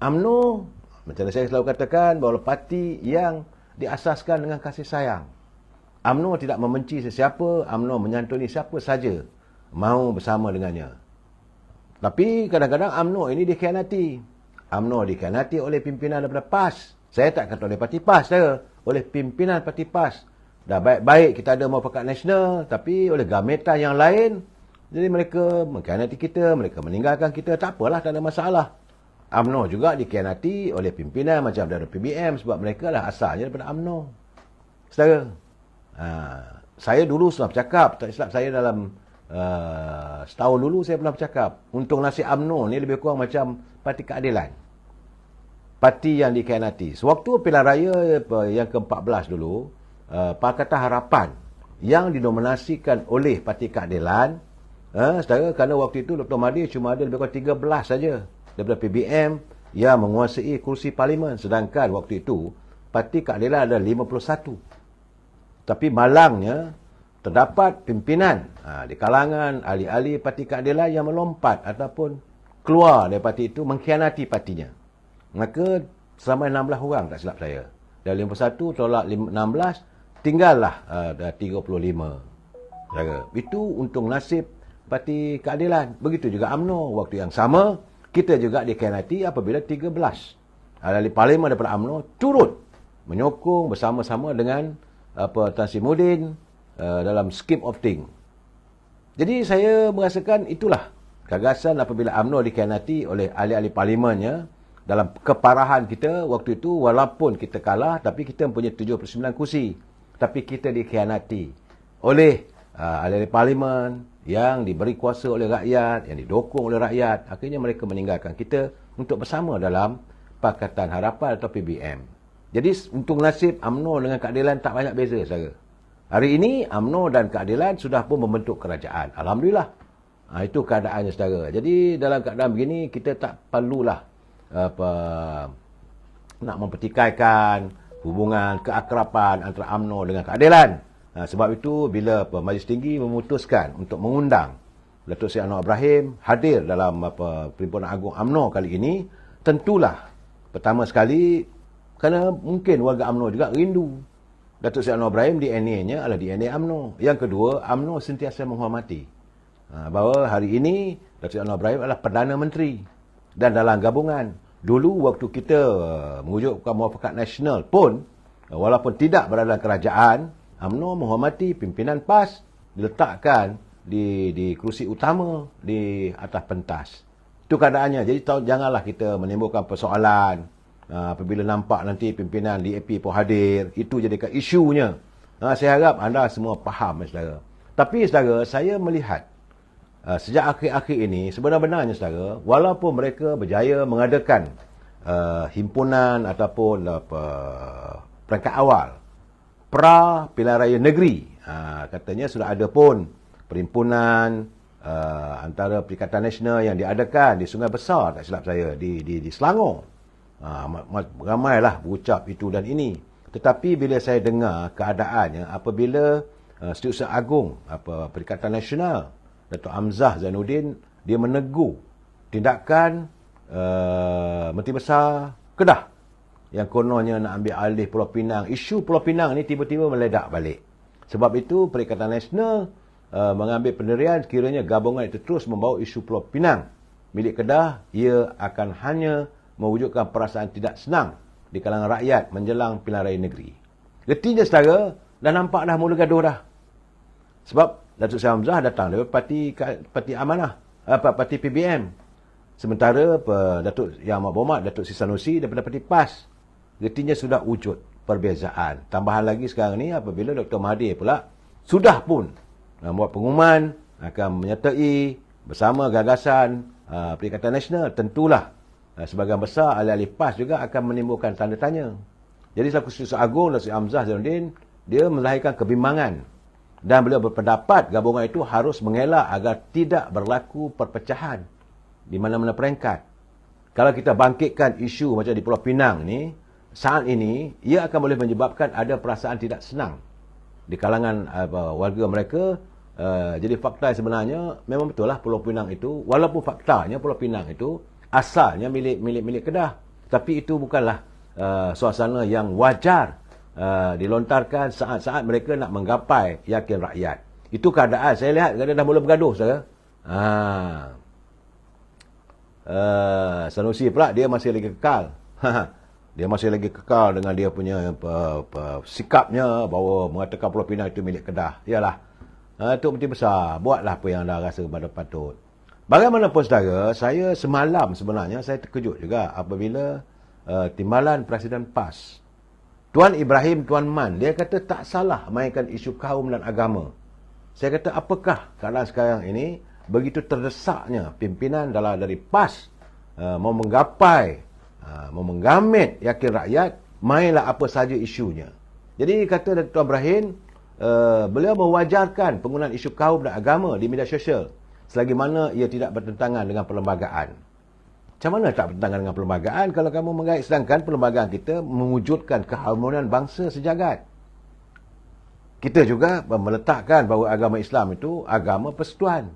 UMNO, macam saya selalu katakan, bahawa parti yang diasaskan dengan kasih sayang. UMNO tidak membenci sesiapa, UMNO menyantuni siapa saja mau bersama dengannya. Tapi kadang-kadang UMNO ini dikhianati. UMNO dikhianati oleh pimpinan daripada PAS. Saya tak kata oleh parti PAS, oleh pimpinan parti PAS. Dah baik-baik kita ada muafakat nasional, tapi oleh gametan yang lain, jadi mereka mengkhianati kita, mereka meninggalkan kita, tak apalah, tak ada masalah. UMNO juga dikhianati oleh pimpinan macam dari PBM sebab mereka lah asalnya daripada UMNO. Saudara, saya dulu pernah bercakap, tak silap saya dalam setahun dulu saya pernah bercakap, untung nasib UMNO ni lebih kurang macam Parti Keadilan, parti yang dikhianati. Sewaktu pilihan raya yang ke-14 dulu, Pakatan Harapan yang dinominasikan oleh Parti Keadilan, saudara, kerana waktu itu Dr. Mahathir cuma ada lebih kurang 13 saja daripada PBM yang menguasai kursi parlimen, sedangkan waktu itu Parti Keadilan ada 51. Tapi malangnya terdapat pimpinan di kalangan ahli-ahli Parti Keadilan yang melompat ataupun keluar dari parti itu mengkhianati partinya. Maka selama 16 orang tak silap saya. Dari 51 tolak 16, tinggallah 35. Itu untung nasib Parti Keadilan. Begitu juga UMNO. Waktu yang sama, kita juga dikhianati apabila 13 ahli parlimen daripada UMNO turut menyokong bersama-sama dengan Tan Sri Muhyiddin dalam scheme of thing. Jadi saya merasakan itulah gagasan apabila UMNO dikhianati oleh ahli-ahli parlimennya. Dalam keparahan kita waktu itu, walaupun kita kalah, tapi kita mempunyai 79 kursi. Tapi kita dikhianati oleh ahli-ahli parlimen yang diberi kuasa oleh rakyat, yang didukung oleh rakyat. Akhirnya mereka meninggalkan kita untuk bersama dalam Pakatan Harapan atau PBM. Jadi untung nasib UMNO dengan Keadilan tak banyak beza, saudara. Hari ini UMNO dan Keadilan sudah pun membentuk kerajaan. Alhamdulillah. Itu keadaannya, saudara. Jadi dalam keadaan begini, kita tak perlulah nak mempertikaikan hubungan keakraban antara UMNO dengan Keadilan. Sebab itu bila Majlis Tinggi memutuskan untuk mengundang Datuk Seri Anwar Ibrahim hadir dalam Perhimpunan Agung UMNO kali ini, tentulah pertama sekali kerana mungkin warga UMNO juga rindu Datuk Seri Anwar Ibrahim, DNA-nya adalah DNA UMNO. Yang kedua, UMNO sentiasa menghormati bahawa hari ini Datuk Seri Anwar Ibrahim adalah Perdana Menteri dan dalam gabungan. Dulu waktu kita mewujudkan muafakat nasional pun, walaupun tidak berada dalam kerajaan, UMNO menghormati pimpinan PAS diletakkan di kerusi utama di atas pentas. Itu keadaannya. Jadi janganlah kita menimbulkan persoalan apabila nampak nanti pimpinan DAP pun hadir. Itu jadikan isunya. Saya harap anda semua faham, saudara. Tapi, saudara, saya melihat sejak akhir-akhir ini, sebenarnya, saudara, walaupun mereka berjaya mengadakan himpunan ataupun peringkat awal pilihan raya negeri, katanya sudah ada pun perhimpunan antara Perikatan Nasional yang diadakan di Sungai Besar, tak silap saya, di Selangor. Ramailah berucap itu dan ini. Tetapi bila saya dengar keadaannya apabila Setiausaha Agung Perikatan Nasional Datuk Hamzah Zainuddin, dia menegur tindakan Menteri Besar Kedah yang kononnya nak ambil alih Pulau Pinang. Isu Pulau Pinang ni tiba-tiba meledak balik. Sebab itu Perikatan Nasional mengambil pendirian sekiranya gabungan itu terus membawa isu Pulau Pinang milik Kedah, ia akan hanya mewujudkan perasaan tidak senang di kalangan rakyat menjelang pilihan raya negeri. Getinya, saudara, dah nampak dah mula gaduh dah. Sebab Datuk Seri Hamzah datang dari parti Amanah, parti PBM. Sementara Datuk Yang Amat Berhormat Datuk Seri Sanusi daripada parti PAS. Getinya sudah wujud perbezaan. Tambahan lagi sekarang ni apabila Dr. Mahathir pula sudah pun membuat pengumuman akan menyertai bersama gagasan Perikatan Nasional, tentulah sebahagian besar ahli-ahli PAS juga akan menimbulkan tanda tanya. Jadi selaku Setiausaha Agung Datuk Seri Hamzah Zainuddin, dia melahirkan kebimbangan dan beliau berpendapat gabungan itu harus mengelak agar tidak berlaku perpecahan di mana-mana peringkat. Kalau kita bangkitkan isu macam di Pulau Pinang ni, saat ini ia akan boleh menyebabkan ada perasaan tidak senang di kalangan warga mereka. Jadi fakta sebenarnya memang betul lah Pulau Pinang itu, walaupun faktanya Pulau Pinang itu asalnya milik Kedah, tapi itu bukanlah suasana yang wajar dilontarkan saat-saat mereka nak menggapai yakin rakyat. Itu keadaan saya lihat dah mula bergaduh saudara. Sanusi pula dia masih lagi kekal. Dia masih lagi kekal dengan dia punya sikapnya bahawa mengatakan Pulau Pinang itu milik Kedah. Yalah. Itu Menteri Besar, buatlah apa yang anda rasa pada patut. Bagaimanapun saudara, saya semalam sebenarnya saya terkejut juga apabila timbalan Presiden PAS Tuan Ibrahim Tuan Man, dia kata tak salah mainkan isu kaum dan agama. Saya kata apakah keadaan sekarang ini begitu terdesaknya pimpinan dari PAS mau menggapai, mau menggamit yakin rakyat, mainlah apa saja isunya. Jadi kata Tuan Ibrahim, beliau mewajarkan penggunaan isu kaum dan agama di media sosial selagi mana ia tidak bertentangan dengan perlembagaan. Macam mana tak bertentangan dengan perlembagaan kalau kamu mengait, sedangkan perlembagaan kita mewujudkan keharmonian bangsa sejagat. Kita juga meletakkan bahawa agama Islam itu agama persekutuan.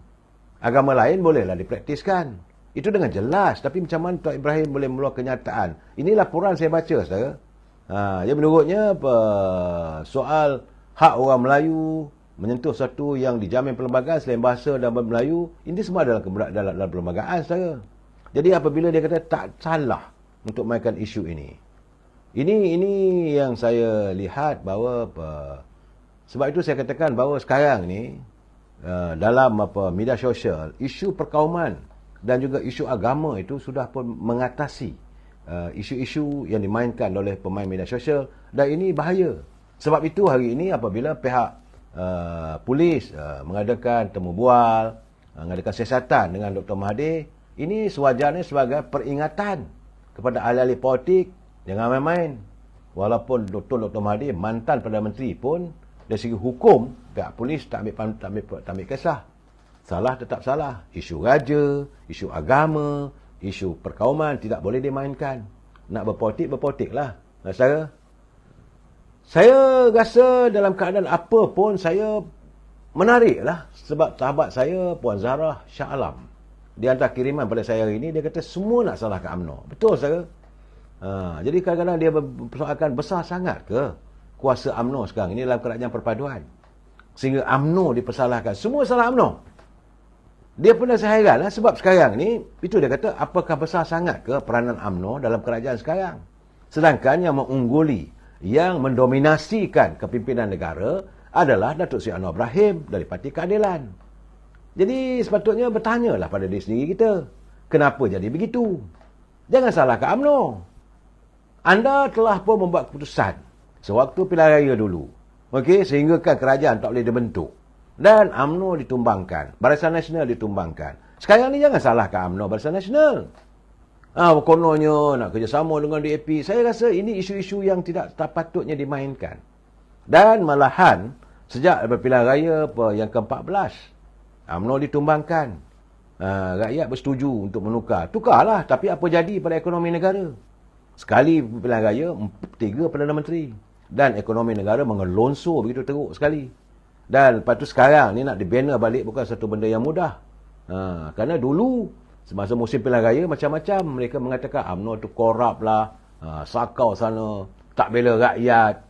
Agama lain bolehlah dipraktiskan. Itu dengan jelas. Tapi macam mana Tuan Ibrahim boleh mengeluarkan kenyataan? Ini laporan saya baca, saudara. Dia menurutnya soal hak orang Melayu menyentuh satu yang dijamin perlembagaan selain bahasa dan Melayu, ini semua dalam perlembagaan, saudara. Jadi apabila dia kata tak salah untuk mainkan isu ini. Ini yang saya lihat bahawa sebab itu saya katakan bahawa sekarang ni dalam media sosial, isu perkauman dan juga isu agama itu sudah pun mengatasi isu-isu yang dimainkan oleh pemain media sosial, dan ini bahaya. Sebab itu hari ini apabila pihak polis mengadakan temu bual, mengadakan siasatan dengan Dr. Mahathir, ini sewajarnya sebagai peringatan kepada ahli-ahli politik, jangan main-main. Walaupun Dr. Mahathir mantan Perdana Menteri pun, dari segi hukum pihak polis tak ambil kisah. Salah tetap salah. Isu raja, isu agama, isu perkauman tidak boleh dimainkan. Nak berpolitiklah. Saudara, saya rasa dalam keadaan apa pun saya menariklah, sebab sahabat saya Puan Zahra Shah Alam, di antara kiriman pada saya hari ini, dia kata semua nak salahkan UMNO. Betul, saudara? Jadi kadang-kadang dia persoalkan besar sangat ke kuasa UMNO sekarang ini dalam kerajaan perpaduan, sehingga UMNO dipersalahkan. Semua salah UMNO. Dia pun saya heran lah, sebab sekarang ni, itu dia kata, apakah besar sangat ke peranan UMNO dalam kerajaan sekarang? Sedangkan yang mengungguli, yang mendominasikan kepimpinan negara adalah Datuk Seri Anwar Ibrahim dari Parti Keadilan. Jadi sepatutnya bertanyalah pada diri sendiri kita, kenapa jadi begitu? Jangan salahkan UMNO. Anda telah pun membuat keputusan sewaktu pilihan raya dulu, okey, sehingga kan kerajaan tak boleh dibentuk dan UMNO ditumbangkan, Barisan Nasional ditumbangkan. Sekarang ni jangan salahkan UMNO, Barisan Nasional. Kononnya nak kerjasama dengan DAP. Saya rasa ini isu-isu yang tidak patutnya dimainkan. Dan malahan sejak pilihan raya yang ke-14, UMNO ditumbangkan. Rakyat bersetuju untuk menukar. Tukarlah, tapi apa jadi pada ekonomi negara? Sekali pilihan raya, 3 Perdana Menteri. Dan ekonomi negara mengelonsor begitu teruk sekali. Dan lepas tu sekarang ni nak dibina balik bukan satu benda yang mudah. Kerana dulu, semasa musim pilihan raya, macam-macam mereka mengatakan UMNO tu korup lah, sakau sana, tak bela rakyat,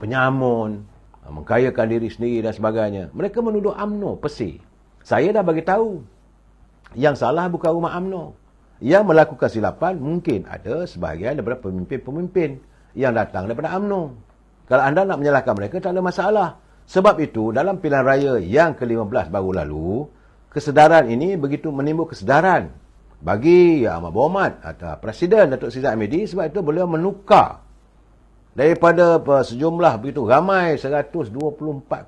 penyamun, mengkayakan diri sendiri dan sebagainya. Mereka menuduh UMNO pesih. Saya dah bagi tahu, yang salah bukan rumah UMNO. Yang melakukan silapan mungkin ada sebahagian daripada pemimpin-pemimpin yang datang daripada UMNO. Kalau anda nak menyalahkan mereka, tak ada masalah. Sebab itu, dalam pilihan raya yang ke-15 baru lalu, kesedaran ini begitu menimbul kesedaran bagi Ahmad Berhormat atau Presiden Datuk Seri Zahid Hamidi. Sebab itu beliau menukar daripada sejumlah begitu ramai 124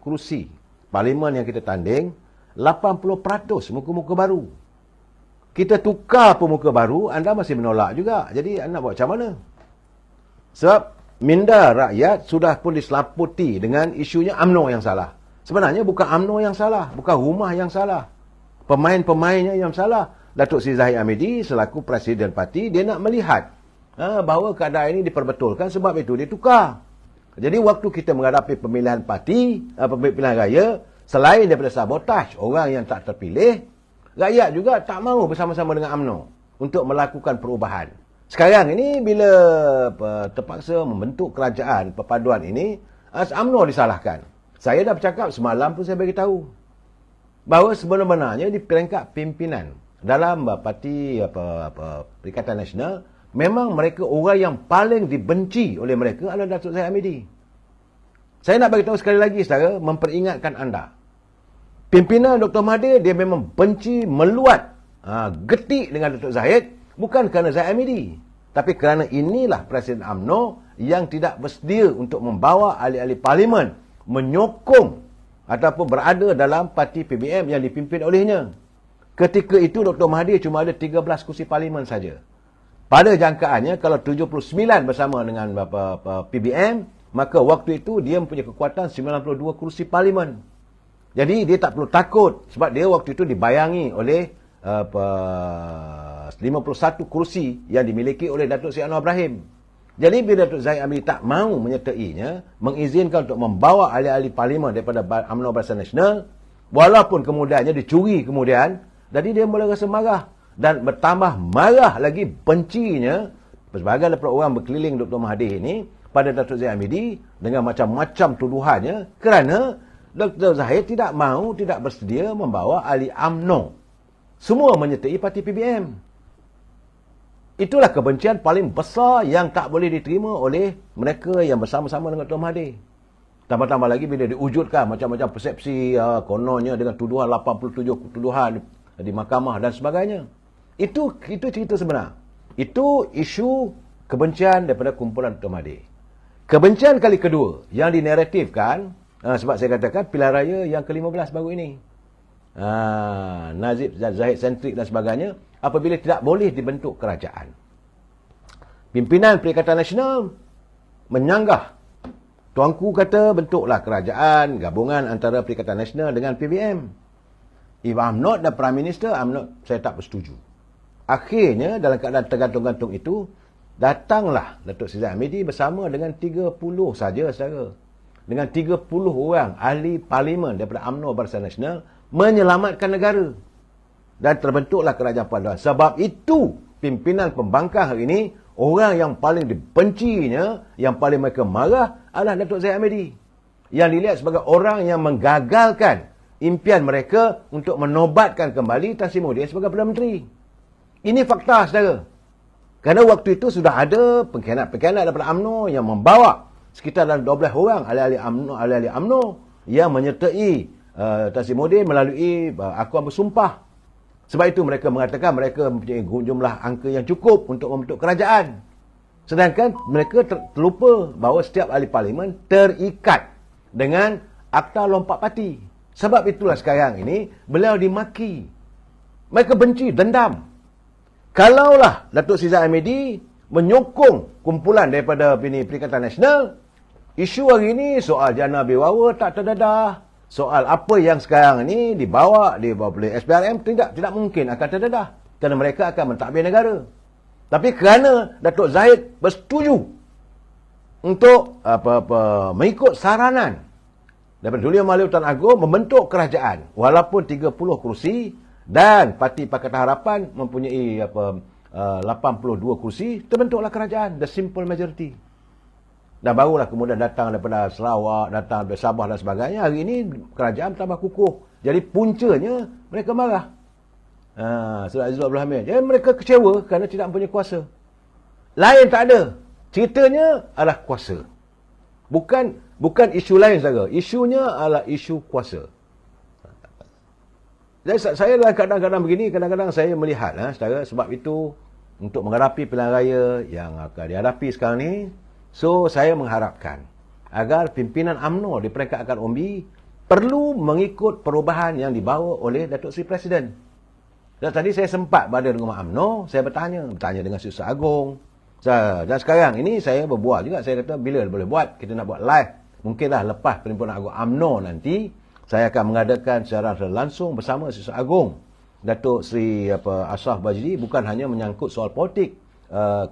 kerusi Parlimen yang kita tanding, 80% muka-muka baru. kita tukar pemuka baru, anda masih menolak juga. Jadi anda buat macam mana? Sebab minda rakyat sudah pun diselaputi dengan isunya UMNO yang salah. Sebenarnya bukan UMNO yang salah, bukan rumah yang salah. Pemain-pemainnya yang salah. Datuk Seri Zahid Hamidi selaku Presiden Parti, dia nak melihat bahawa keadaan ini diperbetulkan, sebab itu dia tukar. Jadi waktu kita menghadapi pemilihan parti, pemilihan raya, selain daripada sabotaj orang yang tak terpilih, rakyat juga tak mahu bersama-sama dengan UMNO untuk melakukan perubahan. Sekarang ini bila terpaksa membentuk kerajaan perpaduan ini, UMNO disalahkan. Saya dah bercakap semalam pun saya beritahu bahawa sebenarnya di peringkat pimpinan dalam parti Perikatan Nasional, memang mereka orang yang paling dibenci oleh mereka adalah Datuk Zahid Hamidi. Saya nak beritahu sekali lagi, saudara, memperingatkan anda. Pimpinan Dr. Mahathir, dia memang benci, meluat, getik dengan Datuk Zahid, bukan kerana Zahid Hamidi. Tapi kerana inilah Presiden UMNO yang tidak bersedia untuk membawa ahli-ahli parlimen menyokong ataupun berada dalam parti PBM yang dipimpin olehnya. Ketika itu Dr. Mahathir cuma ada 13 kursi parlimen saja. Pada jangkaannya, kalau 79 bersama dengan PBM, maka waktu itu dia mempunyai kekuatan 92 kursi parlimen. Jadi dia tak perlu takut, sebab dia waktu itu dibayangi oleh 51 kursi yang dimiliki oleh Datuk Seri Anwar Ibrahim. Jadi bila Datuk Zahid Hamidi tak mahu menyertainya, mengizinkan untuk membawa ahli-ahli parlimen daripada UMNO Barisan Nasional, walaupun kemudiannya dicuri kemudian, jadi dia mula rasa marah. Dan bertambah marah lagi bencinya sebagai daripada orang berkeliling Dr. Mahathir ini pada Datuk Zahid Hamidi dengan macam-macam tuduhannya, kerana Dr. Zahid tidak mahu, tidak bersedia membawa ahli UMNO. Semua menyertai parti PBM. Itulah kebencian paling besar yang tak boleh diterima oleh mereka yang bersama-sama dengan Dr. Mahathir. Tambah-tambah lagi bila diwujudkan macam-macam persepsi, kononnya dengan tuduhan 87 tuduhan di mahkamah dan sebagainya. Itu cerita sebenar. Itu isu kebencian daripada kumpulan Dr. Mahathir. Kebencian kali kedua yang dinaratifkan, sebab saya katakan pilihan raya yang ke-15 baru ini, Nazib Zahid sentrik dan sebagainya, apabila tidak boleh dibentuk kerajaan, pimpinan Perikatan Nasional menyanggah. Tuanku kata bentuklah kerajaan gabungan antara Perikatan Nasional dengan PBM. If I'm not the Prime Minister, saya tak bersetuju. Akhirnya dalam keadaan tergantung-gantung itu, datanglah Datuk Seri Zahid Hamidi bersama dengan 30 saja, saudara. Dengan 30 orang ahli parlimen daripada UMNO Barisan Nasional menyelamatkan negara. Dan terbentuklah kerajaan perpaduan. Sebab itu pimpinan pembangkang hari ini, orang yang paling dibencinya, yang paling mereka marah adalah Datuk Zahid Hamidi, yang dilihat sebagai orang yang menggagalkan impian mereka untuk menobatkan kembali Tan Sri Muhyiddin sebagai Perdana Menteri. Ini fakta, saudara. Kerana waktu itu sudah ada pengkhianat-pengkhianat daripada UMNO yang membawa sekitar dalam 12 orang ahli-ahli UMNO yang menyertai Tan Sri Muhyiddin melalui akuan bersumpah. Sebab itu mereka mengatakan mereka mempunyai jumlah angka yang cukup untuk membentuk kerajaan. Sedangkan mereka terlupa bahawa setiap ahli parlimen terikat dengan Akta Lompat Parti. Sebab itulah sekarang ini beliau dimaki. Mereka benci, dendam. Kalaulah Datuk Seri Zahid Hamidi menyokong kumpulan daripada Perikatan Nasional, isu hari ini soal jana bewawa tak terdedah. Soal apa yang sekarang ini dibawa oleh SPRM tidak mungkin akan terdedah. Kerana mereka akan mentadbir negara. Tapi kerana Datuk Zahid bersetuju untuk mengikut saranan daripada Duli Mahli Hutan Agong membentuk kerajaan walaupun 30 kursi, dan Parti Pakatan Harapan mempunyai 82 kursi, terbentuklah kerajaan, the simple majority. Dan barulah kemudian datang daripada Sarawak, datang daripada Sabah dan sebagainya. Hari ini kerajaan tambah kukuh. Jadi puncanya mereka marah. Saudara Azizul Abdul Hamid. Jadi mereka kecewa kerana tidak mempunyai kuasa. Lain tak ada. Ceritanya adalah kuasa. Bukan isu lain, saudara. Isunya adalah isu kuasa. Jadi saya dalam kadang-kadang begini, kadang-kadang saya melihat, saudara, sebab itu untuk menghadapi pilihan raya yang akan dihadapi sekarang ni, so saya mengharapkan agar pimpinan UMNO di peringkat akar umbi perlu mengikut perubahan yang dibawa oleh Datuk Seri Presiden. Dan tadi saya sempat berada dengan UMNO, saya bertanya dengan Susah Agung. Dan sekarang ini saya berbual juga, saya kata bila boleh buat, kita nak buat live. Mungkinlah lepas Perhimpunan Agung UMNO nanti, saya akan mengadakan secara langsung bersama Susah Agung Datuk Seri Ashraf Wajdi, bukan hanya menyangkut soal politik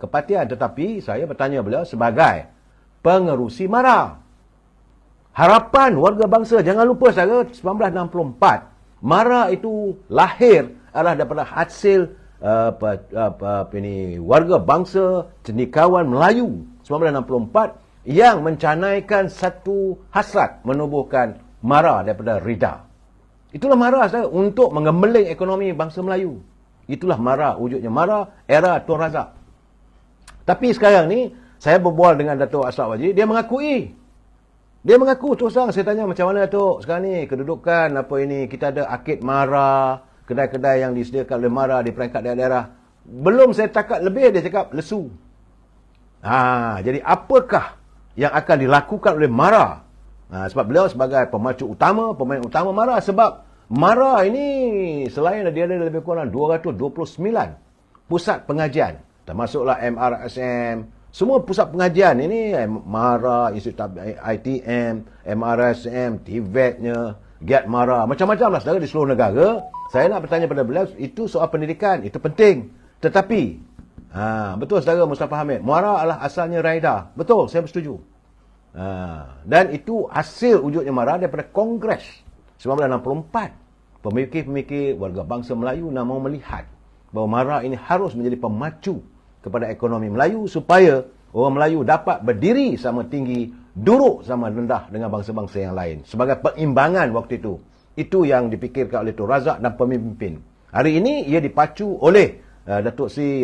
kepartian, tetapi saya bertanya beliau sebagai pengerusi MARA. Harapan warga bangsa, jangan lupa saudara, 1964 MARA itu lahir adalah daripada hasil warga bangsa cendekiawan Melayu 1964 yang mencanaikan satu hasrat menubuhkan MARA daripada RIDA. Itulah MARA saudara, untuk mengembeling ekonomi bangsa Melayu. Itulah MARA, wujudnya MARA era Tun Razak. Tapi sekarang ni saya berbual dengan Datuk Ashraf Wajdi, dia mengaku terus terang. Saya tanya macam mana Datuk sekarang ni kedudukan apa ini, kita ada akid MARA, kedai-kedai yang disediakan oleh MARA di peringkat daerah-daerah. Belum saya cakap lebih, dia cakap lesu. Jadi apakah yang akan dilakukan oleh MARA? Sebab beliau sebagai pemacu utama, pemain utama MARA, sebab MARA ini selain dia ada lebih kurang 229 pusat pengajian, termasuklah MRSM, semua pusat pengajian ini, MARA, Institut ITM, MRSM, TVET-nya, GAT MARA, macam-macam lah saudara di seluruh negara. Saya nak bertanya pada beliau, itu soal pendidikan, itu penting. Tetapi, betul saudara Mustafa Hamid, MARA adalah asalnya RIDA. Betul, saya bersetuju. Dan itu hasil wujudnya MARA daripada Kongres 1964. Pemikir-pemikir warga bangsa Melayu nak mau melihat bahawa MARA ini harus menjadi pemacu kepada ekonomi Melayu supaya orang Melayu dapat berdiri sama tinggi, duduk sama rendah dengan bangsa-bangsa yang lain. Sebagai peimbangan waktu itu. Itu yang dipikirkan oleh Tun Razak dan pemimpin. Hari ini ia dipacu oleh Datuk Seri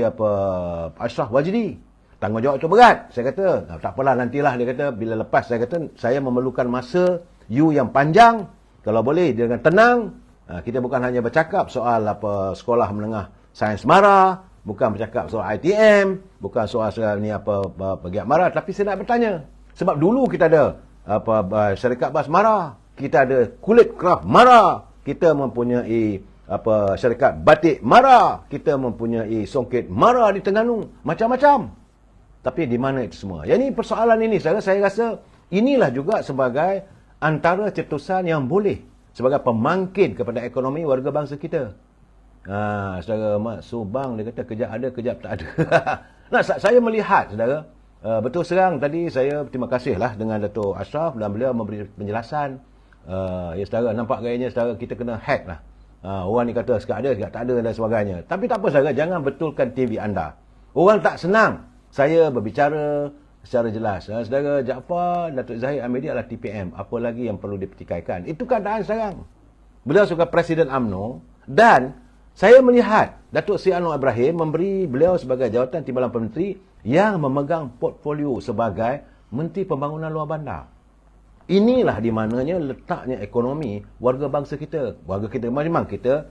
Ashraf Wajdi. Tanggungjawab itu berat. Saya kata, tak apalah nantilah. Dia kata, bila lepas, saya kata, saya memerlukan masa yang panjang. Kalau boleh, dengan tenang. Kita bukan hanya bercakap soal sekolah menengah sains MARA, bukan bercakap soal ITM, bukan soal ni pegiat MARA, tapi saya nak bertanya. Sebab dulu kita ada syarikat bas MARA, kita ada kulit kraft MARA, kita mempunyai syarikat batik MARA, kita mempunyai songket MARA di Terengganu, macam-macam. Tapi di mana itu semua? Yang ini persoalan ini saya rasa inilah juga sebagai antara cetusan yang boleh sebagai pemangkin kepada ekonomi warga bangsa kita. Saudara Mak Subang dia kata kejap ada, kejap tak ada. Nah, saya melihat saudara, betul serang tadi saya terima kasihlah dengan Datuk Ashraf dan beliau memberi penjelasan. Ya saudara, nampak gayanya saudara kita kena hack lah. Orang ni kata sekat ada, sekat tak ada dan sebagainya. Tapi tak apa saudara, jangan betulkan TV anda. Orang tak senang saya berbicara secara jelas. Saudara Jaafar, Datuk Zahid Hamidi adalah TPM. Apa lagi yang perlu dipertikaikan? Itu keadaan sekarang. Beliau sebagai Presiden UMNO dan saya melihat Datuk Seri Anwar Ibrahim memberi beliau sebagai jawatan Timbalan Menteri yang memegang portfolio sebagai Menteri Pembangunan Luar Bandar. Inilah di mananya letaknya ekonomi warga bangsa kita. Warga kita memang kita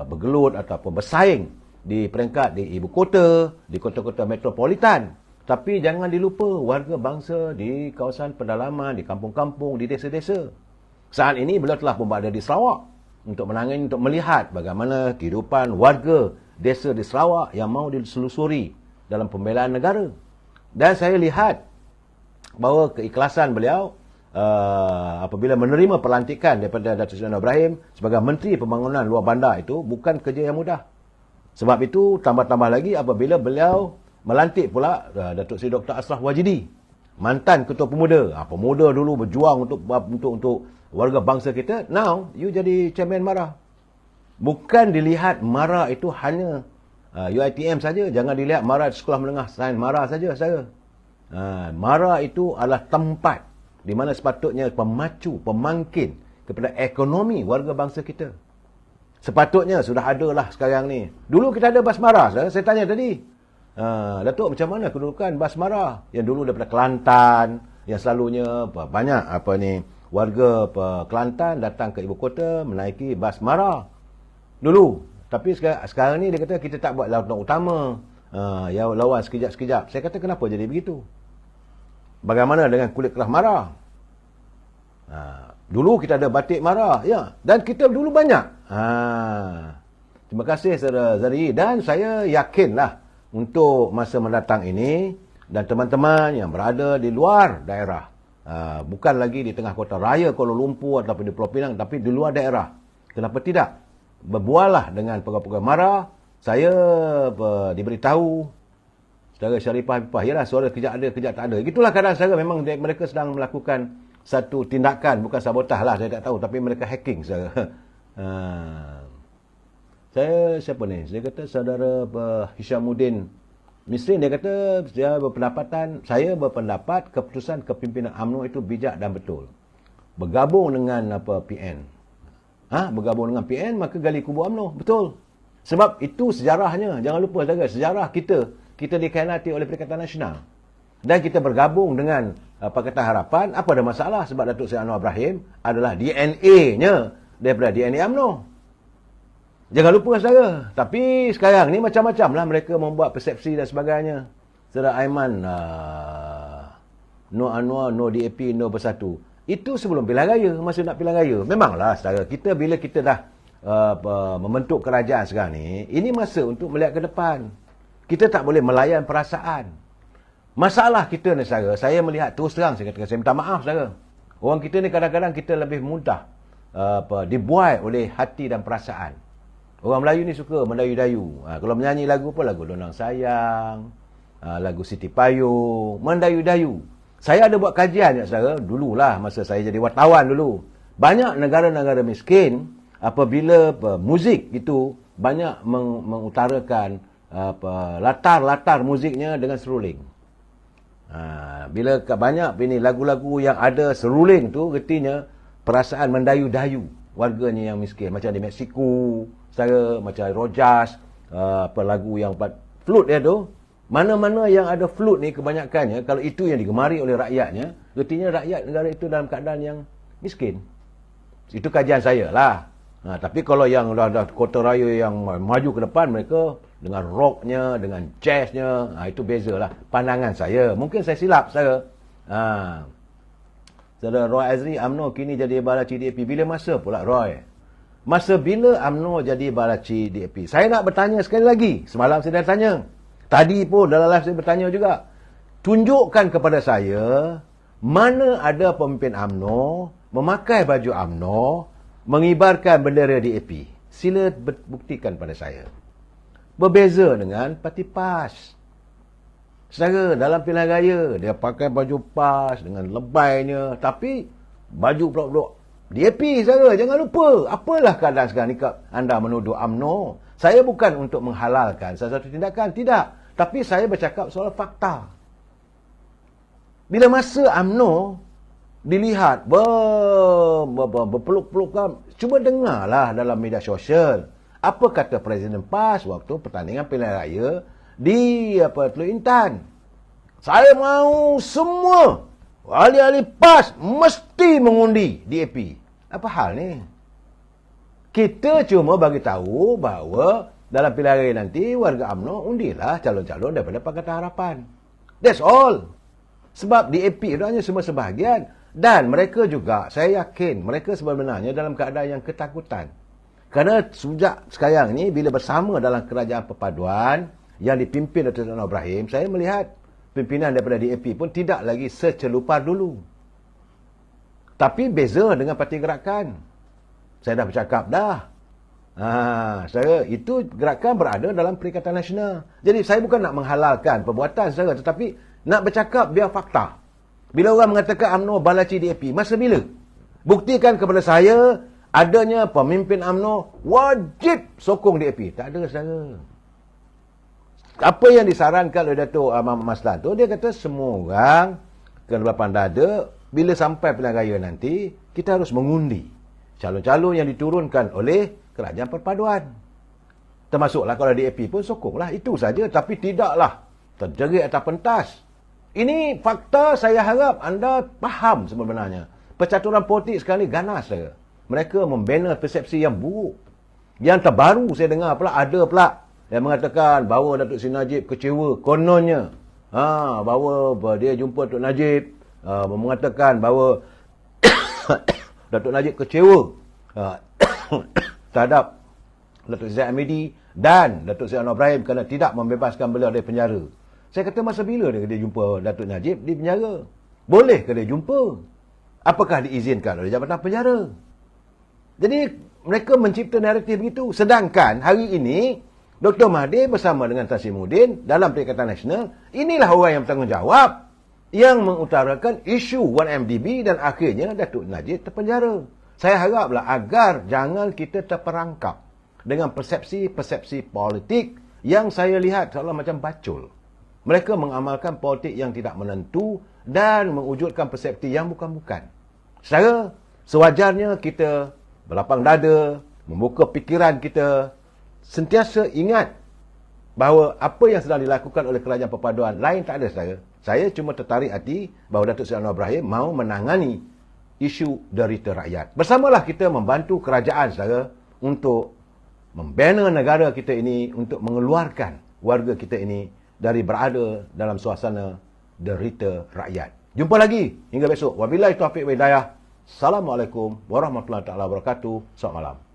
bergelut ataupun bersaing di peringkat di ibu kota, di kota-kota metropolitan. Tapi jangan dilupa warga bangsa di kawasan pedalaman, di kampung-kampung, di desa-desa. Saat ini beliau telah berada di Sarawak untuk menangani, untuk melihat bagaimana kehidupan warga desa di Sarawak yang mahu diselusuri dalam pembelaan negara. Dan saya lihat bahawa keikhlasan beliau apabila menerima pelantikan daripada Datuk Seri Anwar Ibrahim sebagai Menteri Pembangunan Luar Bandar itu bukan kerja yang mudah. Sebab itu tambah-tambah lagi apabila beliau melantik pula Datuk Seri Dr. Ashraf Wajdi, mantan Ketua Pemuda. Pemuda dulu berjuang untuk warga bangsa kita. Now, you jadi Chairman MARA. Bukan dilihat MARA itu hanya UiTM saja. Jangan dilihat MARA sekolah menengah sains MARA saja, saya. MARA itu adalah tempat di mana sepatutnya pemacu, pemangkin kepada ekonomi warga bangsa kita. Sepatutnya sudah ada lah sekarang ni. Dulu kita ada bas MARA. Saya tanya tadi, Datuk macam mana kedudukan bas MARA yang dulu daripada Kelantan, yang selalunya banyak warga Kelantan datang ke ibu kota menaiki bas MARA dulu. Tapi sekarang ni dia kata kita tak buat laluan utama, yang lawan sekejap-sekejap. Saya kata kenapa jadi begitu? Bagaimana dengan kulit keras MARA? Dulu kita ada batik MARA, ya, dan kita dulu banyak. Terima kasih Saudara Zari, dan saya yakinlah untuk masa mendatang ini dan teman-teman yang berada di luar daerah, bukan lagi di tengah kota raya Kuala Lumpur ataupun di Pulau Pinang, tapi di luar daerah, kenapa tidak berbuallah dengan pegawai-pegawai MARA. Saya diberitahu Saudara Syarifah Habibah, yalah suara kejap ada kejap tak ada. Itulah keadaan saya, memang mereka sedang melakukan satu tindakan, bukan sabotah lah, saya tak tahu, tapi mereka hacking saya. Saya siapa ni? Saya kata saudara Hishamuddin Misrin, dia kata saya berpendapat keputusan kepimpinan UMNO itu bijak dan betul. Bergabung dengan PN. Bergabung dengan PN maka gali kubu UMNO. Betul. Sebab itu sejarahnya. Jangan lupa saudara, sejarah kita dikhianati oleh Perikatan Nasional. Dan kita bergabung dengan Pakatan Harapan, apa ada masalah sebab Datuk Seri Anwar Ibrahim adalah DNA-nya daripada DNA UMNO. Jangan lupa saudara. Tapi sekarang ni macam-macam lah mereka membuat persepsi dan sebagainya. Saudara Aiman, no Anwar, no DAP, no Bersatu. Itu sebelum pilihan raya, masa nak pilihan raya. Memanglah saudara, bila kita dah membentuk kerajaan sekarang ni, ini masa untuk melihat ke depan. Kita tak boleh melayan perasaan. Masalah kita ni saudara, saya melihat terus terang, saya katakan, saya minta maaf saudara. Orang kita ni kadang-kadang kita lebih mudah dibuai oleh hati dan perasaan. Orang Melayu ni suka mendayu-dayu. Kalau menyanyi lagu apa? Lagu Lonang Sayang, lagu Siti Payung, mendayu-dayu. Saya ada buat kajian, saudara, dululah masa saya jadi wartawan dulu. Banyak negara-negara miskin, apabila muzik itu banyak mengutarakan latar-latar muziknya dengan seruling. Bila banyak ini lagu-lagu yang ada seruling tu, artinya perasaan mendayu-dayu warganya yang miskin. Macam di Mexico, macam Rojas, lagu yang flute dia tu, mana-mana yang ada flute ni kebanyakannya, kalau itu yang digemari oleh rakyatnya, artinya rakyat negara itu dalam keadaan yang miskin. Itu kajian saya lah. Tapi kalau yang dah kota raya yang maju ke depan, mereka dengan rocknya, dengan jazznya, itu bezalah pandangan saya. Mungkin saya silap saya. Saudara Roy Azri, UMNO kini jadi balaci DAP. Bila masa pula Roy? Masa bila UMNO jadi balaci DAP? Saya nak bertanya sekali lagi. Semalam saya dah tanya. Tadi pun dalam live saya bertanya juga. Tunjukkan kepada saya, mana ada pemimpin UMNO memakai baju UMNO, mengibarkan bendera DAP. Sila buktikan pada saya. Berbeza dengan parti PAS. Saudara, dalam pilihan raya, dia pakai baju PAS dengan lebaynya. Tapi, baju blok-blok DAP, saudara, jangan lupa. Apalah keadaan sekarang ni anda menuduh UMNO? Saya bukan untuk menghalalkan salah satu tindakan, tidak. Tapi saya bercakap soal fakta. Bila masa UMNO dilihat berpeluk-pelukan, cuba dengarlah dalam media sosial. Apa kata Presiden PAS waktu pertandingan pilihan raya di Teluk Intan? Saya mahu semua ahli-ahli PAS mesti mengundi DAP. Apa hal ni? Kita cuma bagi tahu bahawa dalam pilihan raya nanti warga UMNO undilah calon-calon daripada Pakatan Harapan. That's all. Sebab DAP itu hanya semua sebahagian. Dan mereka juga, saya yakin mereka sebenarnya dalam keadaan yang ketakutan. Kerana sejak sekarang ni bila bersama dalam kerajaan perpaduan yang dipimpin Datuk Seri Anwar Ibrahim, saya melihat pimpinan daripada DAP pun tidak lagi secelupar dulu. Tapi beza dengan Parti Gerakan. Saya dah bercakap dah. Saya itu gerakan berada dalam Perikatan Nasional. Jadi saya bukan nak menghalalkan perbuatan saya, tetapi nak bercakap biar fakta. Bila orang mengatakan UMNO balaci DAP, masa bila? Buktikan kepada saya adanya pemimpin UMNO wajib sokong DAP. Tak ada saudara. Apa yang disarankan oleh Datuk Maslan tu, dia kata semua orang kelapan dada, bila sampai pilihan raya nanti, kita harus mengundi calon-calon yang diturunkan oleh kerajaan perpaduan. Termasuklah kalau DAP pun sokonglah, itu saja. Tapi tidaklah terjerit atas pentas. Ini fakta, saya harap anda faham sebenarnya. Percaturan politik sekarang ni ganas saya. Mereka membina persepsi yang buruk. Yang terbaru saya dengar pula, ada pula yang mengatakan bahawa Datuk Seri Najib kecewa. Kononnya, bahawa dia jumpa Datuk Najib, mengatakan bahawa Datuk Najib kecewa terhadap Datuk Zaid Hamidi dan Datuk Seri Anwar Ibrahim kerana tidak membebaskan beliau dari penjara. Saya kata masa bila dia jumpa Datuk Najib di penjara? Boleh ke dia jumpa? Apakah diizinkan oleh Jabatan Penjara? Jadi mereka mencipta naratif begitu. Sedangkan hari ini Dr. Mahathir bersama dengan Tan Sri Muhyiddin dalam Perikatan Nasional, inilah orang yang bertanggungjawab yang mengutarakan isu 1MDB dan akhirnya Datuk Najib terpenjara. Saya haraplah agar jangan kita terperangkap dengan persepsi-persepsi politik yang saya lihat seolah macam bacul. Mereka mengamalkan politik yang tidak menentu dan mewujudkan persepsi yang bukan-bukan. Secara sewajarnya kita berlapang dada, membuka fikiran kita, sentiasa ingat bahawa apa yang sedang dilakukan oleh Kerajaan Perpaduan lain tak ada saudara. Saya cuma tertarik hati bahawa Datuk Seri Anwar Ibrahim mahu menangani isu derita rakyat. Bersamalah kita membantu kerajaan saudara untuk membina negara kita ini, untuk mengeluarkan warga kita ini dari berada dalam suasana derita rakyat. Jumpa lagi hingga besok. Wabillahi taufiq wa hidayah. Assalamualaikum warahmatullahi wabarakatuh. Selamat malam.